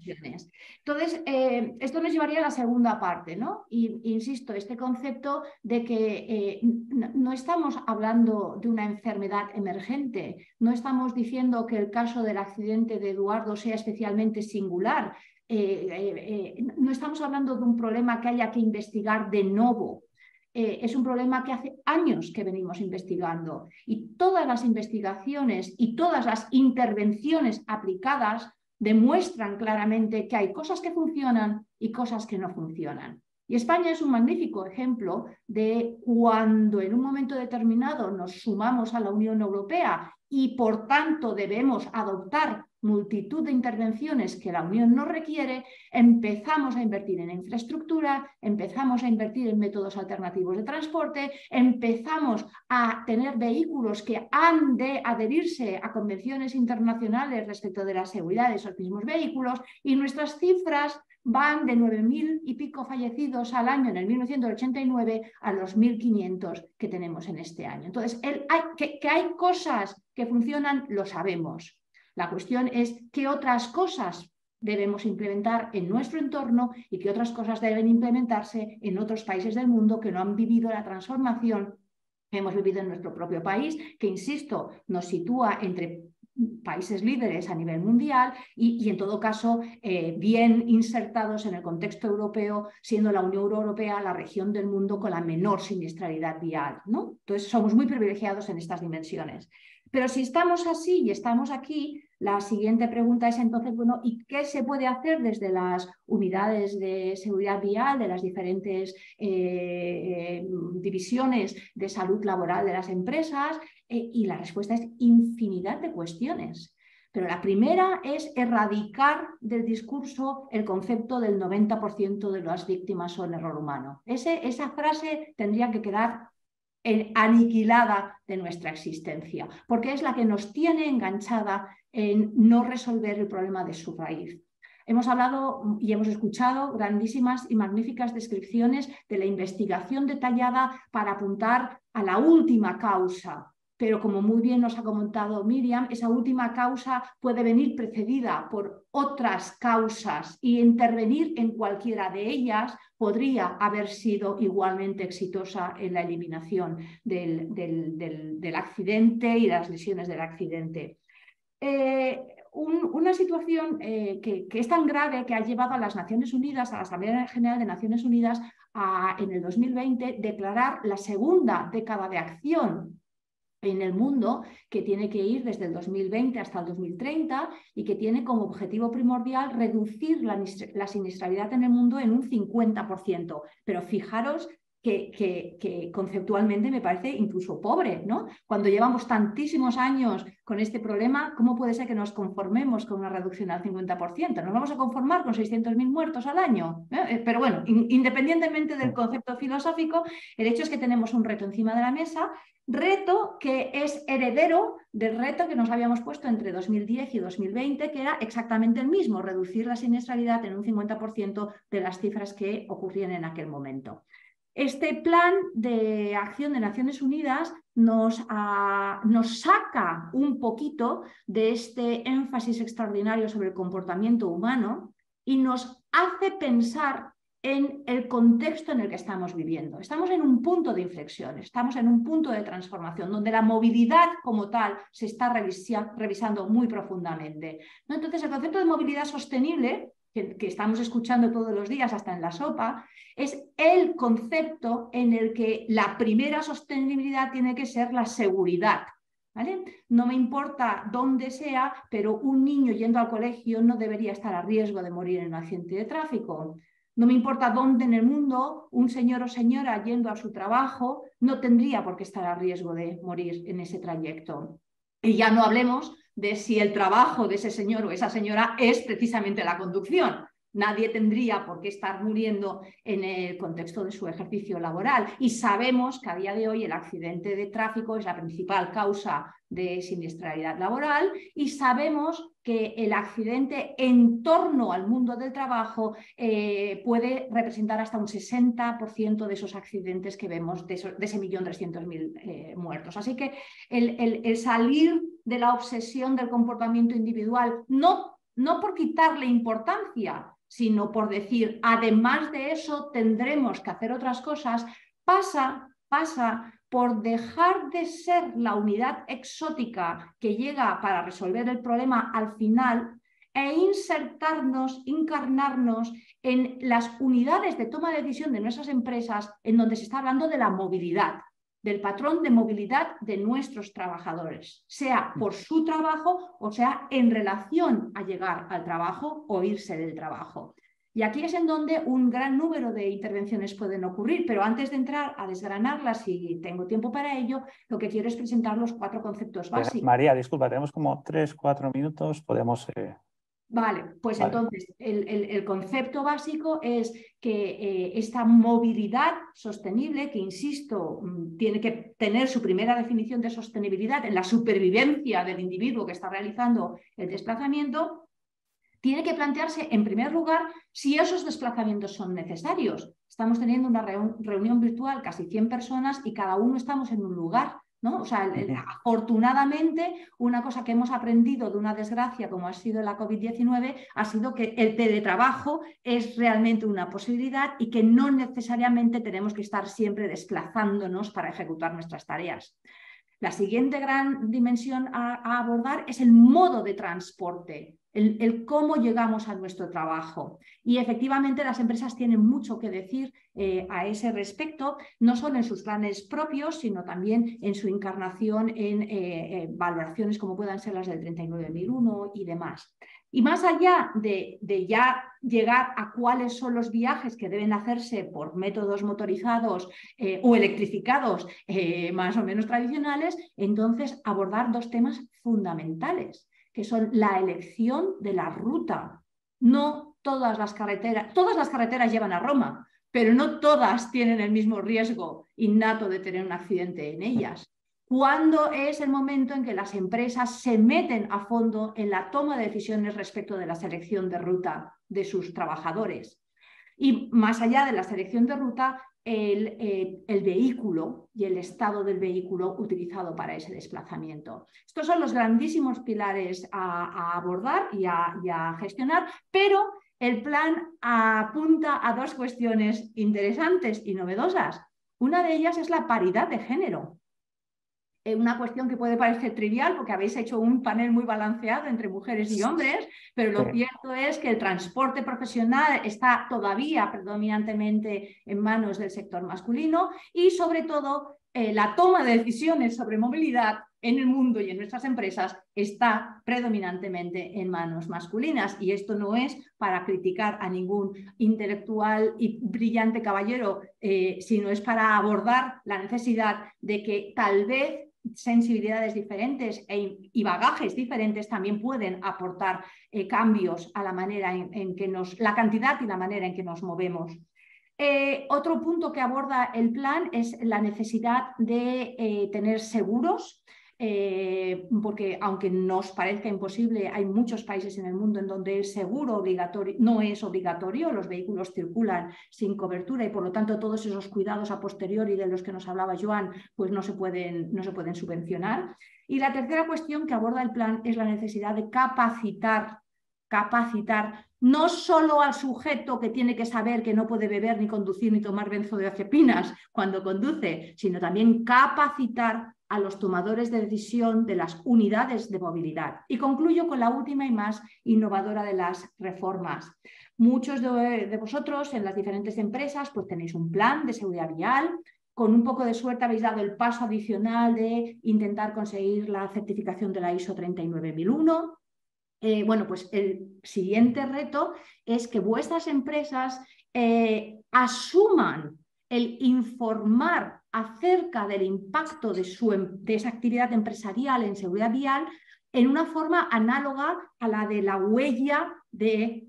Speaker 8: Entonces, esto nos llevaría a la segunda parte, ¿no? Y insisto, este concepto de que no estamos hablando de una enfermedad emergente, no estamos diciendo que el caso del accidente de Eduardo sea especialmente singular, no estamos hablando de un problema que haya que investigar de nuevo. Es un problema que hace años que venimos investigando, y todas las investigaciones y todas las intervenciones aplicadas demuestran claramente que hay cosas que funcionan y cosas que no funcionan. Y España es un magnífico ejemplo de cuando en un momento determinado nos sumamos a la Unión Europea y por tanto debemos adoptar multitud de intervenciones que la Unión nos requiere, empezamos a invertir en infraestructura, empezamos a invertir en métodos alternativos de transporte, empezamos a tener vehículos que han de adherirse a convenciones internacionales respecto de la seguridad de esos mismos vehículos, y nuestras cifras van de 9.000 y pico fallecidos al año en el 1989 a los 1.500 que tenemos en este año. Entonces, que hay cosas que funcionan, lo sabemos. La cuestión es qué otras cosas debemos implementar en nuestro entorno y qué otras cosas deben implementarse en otros países del mundo que no han vivido la transformación que hemos vivido en nuestro propio país, que, insisto, nos sitúa entre países líderes a nivel mundial y en todo caso bien insertados en el contexto europeo, siendo la Unión Europea la región del mundo con la menor siniestralidad vial, ¿no? Entonces somos muy privilegiados en estas dimensiones. Pero si estamos así y estamos aquí, la siguiente pregunta es entonces, bueno, ¿y qué se puede hacer desde las unidades de seguridad vial, de las diferentes divisiones de salud laboral de las empresas? Y la respuesta es infinidad de cuestiones. Pero la primera es erradicar del discurso el concepto del 90% de las víctimas son error humano. Esa frase tendría que quedar aniquilada de nuestra existencia, porque es la que nos tiene enganchada en no resolver el problema de su raíz. Hemos hablado y hemos escuchado grandísimas y magníficas descripciones de la investigación detallada para apuntar a la última causa. Pero como muy bien nos ha comentado Miriam, esa última causa puede venir precedida por otras causas y intervenir en cualquiera de ellas podría haber sido igualmente exitosa en la eliminación del accidente y las lesiones del accidente. Una situación que es tan grave que ha llevado a las Naciones Unidas, a la Asamblea General de Naciones Unidas, en el 2020 declarar la segunda década de acción en el mundo, que tiene que ir desde el 2020 hasta el 2030 y que tiene como objetivo primordial reducir la siniestralidad en el mundo en un 50%. Pero fijaros que conceptualmente me parece incluso pobre, ¿no? Cuando llevamos tantísimos años con este problema, ¿cómo puede ser que nos conformemos con una reducción al 50%? ¿Nos vamos a conformar con 600.000 muertos al año? Pero bueno, independientemente del concepto filosófico, el hecho es que tenemos un reto encima de la mesa, reto que es heredero del reto que nos habíamos puesto entre 2010 y 2020, que era exactamente el mismo, reducir la siniestralidad en un 50% de las cifras que ocurrían en aquel momento. Este plan de acción de Naciones Unidas nos saca un poquito de este énfasis extraordinario sobre el comportamiento humano y nos hace pensar en el contexto en el que estamos viviendo. Estamos en un punto de inflexión, estamos en un punto de transformación donde la movilidad como tal se está revisando muy profundamente, ¿no? Entonces, el concepto de movilidad sostenible que estamos escuchando todos los días, hasta en la sopa, es el concepto en el que la primera sostenibilidad tiene que ser la seguridad. ¿Vale? No me importa dónde sea, pero un niño yendo al colegio no debería estar a riesgo de morir en un accidente de tráfico. No me importa dónde en el mundo un señor o señora yendo a su trabajo no tendría por qué estar a riesgo de morir en ese trayecto. Y ya no hablemos de si el trabajo de ese señor o esa señora es precisamente la conducción. Nadie tendría por qué estar muriendo en el contexto de su ejercicio laboral. Y sabemos que a día de hoy el accidente de tráfico es la principal causa de siniestralidad laboral y sabemos que el accidente en torno al mundo del trabajo puede representar hasta un 60% de esos accidentes que vemos, de ese 1.300.000 muertos. Así que el salir de la obsesión del comportamiento individual, no por quitarle importancia, sino por decir, además de eso tendremos que hacer otras cosas, pasa por dejar de ser la unidad exótica que llega para resolver el problema al final e encarnarnos en las unidades de toma de decisión de nuestras empresas en donde se está hablando de la movilidad, del patrón de movilidad de nuestros trabajadores, sea por su trabajo o sea en relación a llegar al trabajo o irse del trabajo. Y aquí es en donde un gran número de intervenciones pueden ocurrir, pero antes de entrar a desgranarlas, si tengo tiempo para ello, lo que quiero es presentar los 4 conceptos básicos.
Speaker 3: María, disculpa, tenemos como 3-4 minutos, podemos...
Speaker 8: Vale, pues vale. Entonces el concepto básico es que esta movilidad sostenible, que insisto, tiene que tener su primera definición de sostenibilidad en la supervivencia del individuo que está realizando el desplazamiento, tiene que plantearse en primer lugar si esos desplazamientos son necesarios. Estamos teniendo una reunión virtual, casi 100 personas y cada uno estamos en un lugar, ¿no? O sea, afortunadamente, una cosa que hemos aprendido de una desgracia como ha sido la COVID-19 ha sido que el teletrabajo es realmente una posibilidad y que no necesariamente tenemos que estar siempre desplazándonos para ejecutar nuestras tareas. La siguiente gran dimensión a abordar es el modo de transporte, el cómo llegamos a nuestro trabajo. Y efectivamente las empresas tienen mucho que decir a ese respecto, no solo en sus planes propios, sino también en su encarnación en valoraciones como puedan ser las del 39.001 y demás. Y más allá de ya llegar a cuáles son los viajes que deben hacerse por métodos motorizados o electrificados más o menos tradicionales, entonces abordar 2 temas fundamentales, que son la elección de la ruta. No todas las carreteras llevan a Roma, pero no todas tienen el mismo riesgo innato de tener un accidente en ellas. ¿Cuándo es el momento en que las empresas se meten a fondo en la toma de decisiones respecto de la selección de ruta de sus trabajadores? Y más allá de la selección de ruta, el vehículo y el estado del vehículo utilizado para ese desplazamiento. Estos son los grandísimos pilares a abordar y a gestionar, pero el plan apunta a 2 cuestiones interesantes y novedosas. Una de ellas es la paridad de género. Una cuestión que puede parecer trivial porque habéis hecho un panel muy balanceado entre mujeres y hombres, pero lo cierto es que el transporte profesional está todavía predominantemente en manos del sector masculino y sobre todo la toma de decisiones sobre movilidad en el mundo y en nuestras empresas está predominantemente en manos masculinas. Y esto no es para criticar a ningún intelectual y brillante caballero, sino es para abordar la necesidad de que tal vez sensibilidades diferentes y bagajes diferentes también pueden aportar cambios a la manera en que la cantidad y la manera en que nos movemos. Otro punto que aborda el plan es la necesidad de tener seguros, porque aunque nos parezca imposible, hay muchos países en el mundo en donde el seguro obligatorio no es obligatorio, los vehículos circulan sin cobertura y por lo tanto todos esos cuidados a posteriori de los que nos hablaba Joan pues no se pueden subvencionar. Y la tercera cuestión que aborda el plan es la necesidad de capacitar no solo al sujeto que tiene que saber que no puede beber ni conducir ni tomar benzodiazepinas cuando conduce, sino también capacitar a los tomadores de decisión de las unidades de movilidad. Y concluyo con la última y más innovadora de las reformas. Muchos de vosotros en las diferentes empresas pues tenéis un plan de seguridad vial. Con un poco de suerte habéis dado el paso adicional de intentar conseguir la certificación de la ISO 39001. Bueno, pues el siguiente reto es que vuestras empresas asuman el informar acerca del impacto de esa actividad empresarial en seguridad vial en una forma análoga a la de la huella de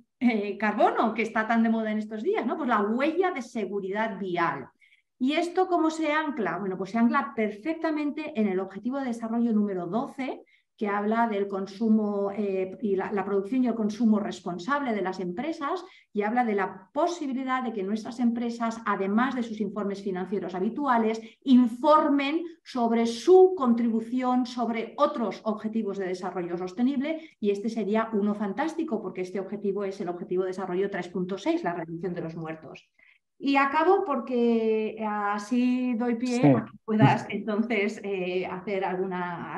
Speaker 8: carbono, que está tan de moda en estos días, ¿no? Pues la huella de seguridad vial. ¿Y esto cómo se ancla? Bueno, pues se ancla perfectamente en el objetivo de desarrollo número 12, que habla del consumo y la producción y el consumo responsable de las empresas, y habla de la posibilidad de que nuestras empresas, además de sus informes financieros habituales, informen sobre su contribución sobre otros objetivos de desarrollo sostenible, y este sería uno fantástico porque este objetivo es el objetivo de desarrollo 3.6, la reducción de los muertos. Y acabo porque así doy pie a que puedas entonces hacer algún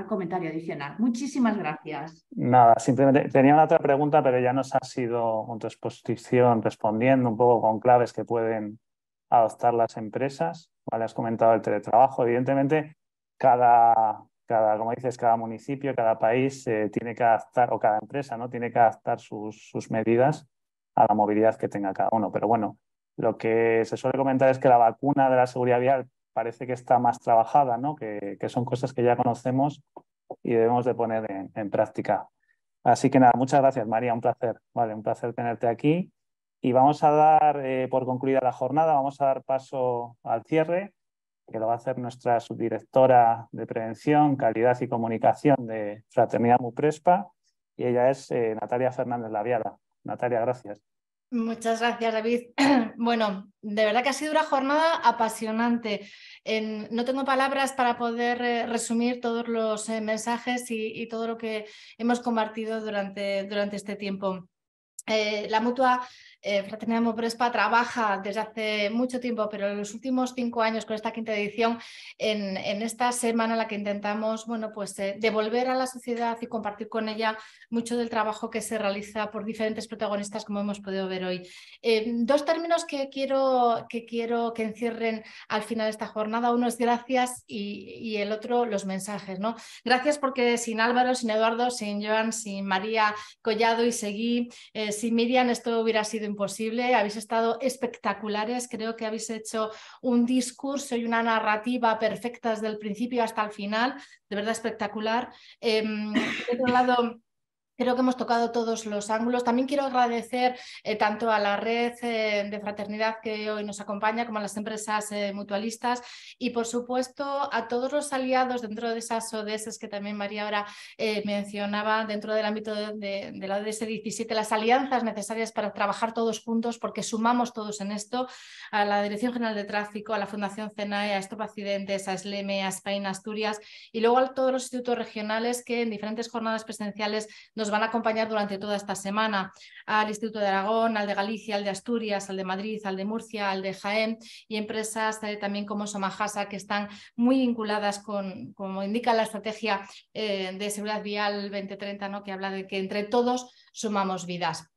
Speaker 8: comentario adicional. Muchísimas gracias.
Speaker 3: Nada, simplemente tenía una otra pregunta, pero ya nos has ido con tu exposición respondiendo un poco con claves que pueden adoptar las empresas. ¿Vale? Has comentado el teletrabajo. Evidentemente, como dices, cada municipio, cada país tiene que adaptar, o cada empresa, ¿no? Tiene que adaptar sus medidas a la movilidad que tenga cada uno. Pero bueno, lo que se suele comentar es que la vacuna de la seguridad vial parece que está más trabajada, ¿no? Que son cosas que ya conocemos y debemos de poner en práctica. Así que nada, muchas gracias, María, un placer. Vale, un placer tenerte aquí. Y vamos a dar, por concluida la jornada, vamos a dar paso al cierre, que lo va a hacer nuestra subdirectora de Prevención, Calidad y Comunicación de Fraternidad Muprespa, y ella es Natalia Fernández Laviada. Natalia, gracias.
Speaker 9: Muchas gracias, David. Bueno, de verdad que ha sido una jornada apasionante. No tengo palabras para poder resumir todos los mensajes y todo lo que hemos compartido durante este tiempo. La Mutua Fraternidad Muprespa trabaja desde hace mucho tiempo, pero en los últimos 5 años con esta 5ª edición, en esta semana en la que intentamos devolver a la sociedad y compartir con ella mucho del trabajo que se realiza por diferentes protagonistas, como hemos podido ver hoy. 2 términos que quiero que encierren al final de esta jornada. Uno es gracias y el otro los mensajes, ¿no? Gracias porque sin Álvaro, sin Eduardo, sin Joan, sin María Collado y Seguí, sin Miriam, esto hubiera sido imposible. Habéis estado espectaculares, creo que habéis hecho un discurso y una narrativa perfecta desde el principio hasta el final, de verdad espectacular. Por otro lado, creo que hemos tocado todos los ángulos. También quiero agradecer tanto a la red de fraternidad que hoy nos acompaña como a las empresas mutualistas y, por supuesto, a todos los aliados dentro de esas ODS que también María ahora mencionaba, dentro del ámbito de la ODS 17, las alianzas necesarias para trabajar todos juntos, porque sumamos todos en esto, a la Dirección General de Tráfico, a la Fundación CENAE, a Stop Accidentes, a SLEME, a Spain, Asturias, y luego a todos los institutos regionales que en diferentes jornadas presenciales nos van a acompañar durante toda esta semana, al Instituto de Aragón, al de Galicia, al de Asturias, al de Madrid, al de Murcia, al de Jaén, y empresas también como Somajasa, que están muy vinculadas con, como indica la estrategia de seguridad vial 2030, ¿no? Que habla de que entre todos sumamos vidas.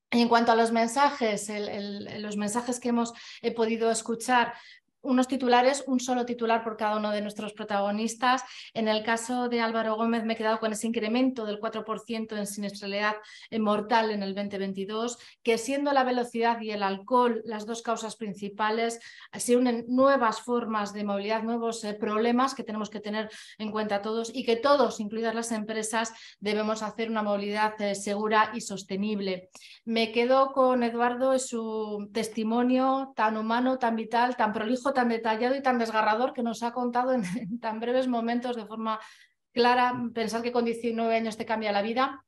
Speaker 9: En cuanto a los mensajes, los mensajes que hemos podido escuchar, unos titulares, un solo titular por cada uno de nuestros protagonistas. En el caso de Álvaro Gómez me he quedado con ese incremento del 4% en siniestralidad mortal en el 2022, que siendo la velocidad y el alcohol las 2 causas principales, se unen nuevas formas de movilidad, nuevos problemas que tenemos que tener en cuenta todos y que todos, incluidas las empresas, debemos hacer una movilidad segura y sostenible. Me quedo con Eduardo y su testimonio tan humano, tan vital, tan prolijo, tan detallado y tan desgarrador que nos ha contado en tan breves momentos de forma clara. Pensar que con 19 años te cambia la vida,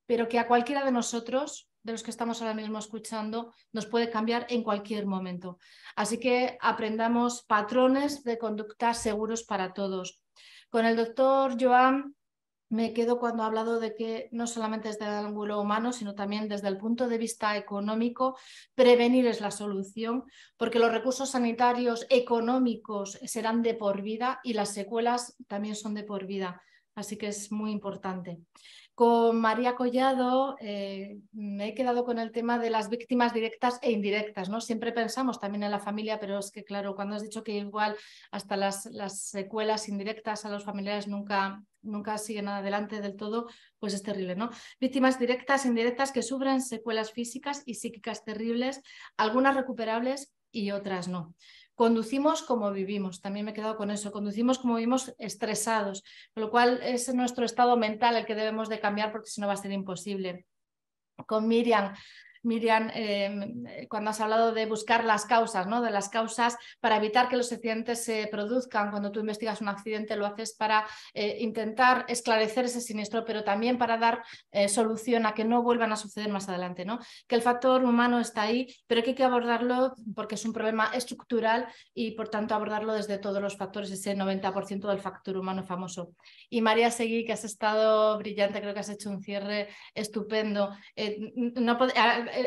Speaker 9: pero que a cualquiera de nosotros, de los que estamos ahora mismo escuchando, nos puede cambiar en cualquier momento. Así que aprendamos patrones de conducta seguros para todos. Con el doctor Joan me quedo cuando ha hablado de que no solamente desde el ángulo humano, sino también desde el punto de vista económico, prevenir es la solución, porque los recursos sanitarios económicos serán de por vida y las secuelas también son de por vida. Así que es muy importante. Con María Collado me he quedado con el tema de las víctimas directas e indirectas, ¿no? Siempre pensamos también en la familia, pero es que claro, cuando has dicho que igual hasta las secuelas indirectas a los familiares nunca siguen adelante del todo, pues es terrible, ¿no? Víctimas directas e indirectas que sufren secuelas físicas y psíquicas terribles, algunas recuperables y otras no. Conducimos como vivimos, también me he quedado con eso, conducimos como vivimos estresados, con lo cual es nuestro estado mental el que debemos de cambiar porque si no va a ser imposible. Con Miriam, cuando has hablado de buscar las causas, ¿no? De las causas para evitar que los accidentes se produzcan. Cuando tú investigas un accidente lo haces para intentar esclarecer ese siniestro, pero también para dar solución a que no vuelvan a suceder más adelante, ¿no? Que el factor humano está ahí, pero que hay que abordarlo porque es un problema estructural y por tanto abordarlo desde todos los factores, ese 90% del factor humano famoso. Y María Seguí, que has estado brillante, creo que has hecho un cierre estupendo.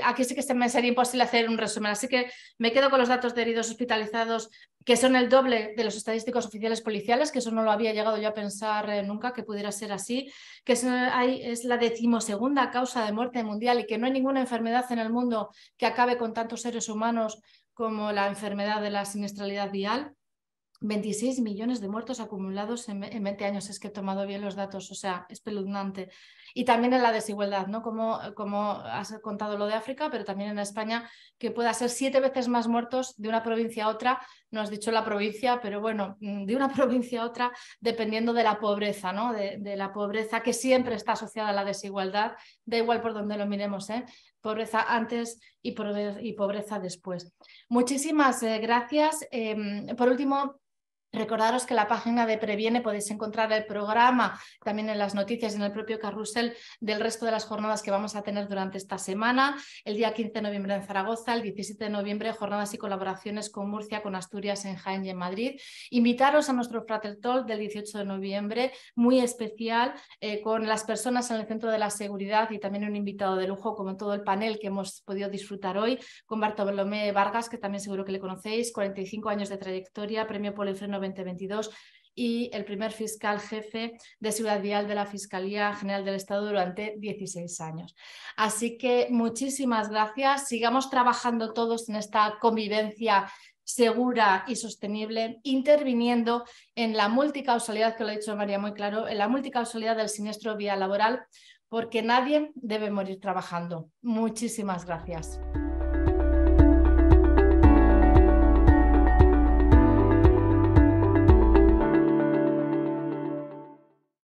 Speaker 9: Aquí sí que me sería imposible hacer un resumen, así que me quedo con los datos de heridos hospitalizados, que son el doble de los estadísticos oficiales policiales, que eso no lo había llegado yo a pensar nunca que pudiera ser así, que es la 12ª causa de muerte mundial y que no hay ninguna enfermedad en el mundo que acabe con tantos seres humanos como la enfermedad de la siniestralidad vial. 26 millones de muertos acumulados en 20 años, es que he tomado bien los datos, o sea, espeluznante. Y también en la desigualdad, ¿no? Como has contado lo de África, pero también en España, que pueda ser 7 veces más muertos de una provincia a otra, no has dicho la provincia, pero bueno, de una provincia a otra, dependiendo de la pobreza, ¿no? De la pobreza que siempre está asociada a la desigualdad, da igual por donde lo miremos, ¿eh? Pobreza antes y pobreza después. Muchísimas gracias. Por último, recordaros que en la página de Previene podéis encontrar el programa, también en las noticias y en el propio carrusel del resto de las jornadas que vamos a tener durante esta semana. El día 15 de noviembre en Zaragoza, el 17 de noviembre jornadas y colaboraciones con Murcia, con Asturias, en Jaén y en Madrid. Invitaros a nuestro Frater Talk del 18 de noviembre, muy especial, con las personas en el centro de la seguridad y también un invitado de lujo, como todo el panel que hemos podido disfrutar hoy, con Bartolomé Vargas, que también seguro que le conocéis, 45 años de trayectoria, premio Polifreno 2022 y el primer fiscal jefe de seguridad vial de la Fiscalía General del Estado durante 16 años. Así que muchísimas gracias. Sigamos trabajando todos en esta convivencia segura y sostenible, interviniendo en la multicausalidad, que lo ha dicho María muy claro, en la multicausalidad del siniestro vial laboral, porque nadie debe morir trabajando. Muchísimas gracias.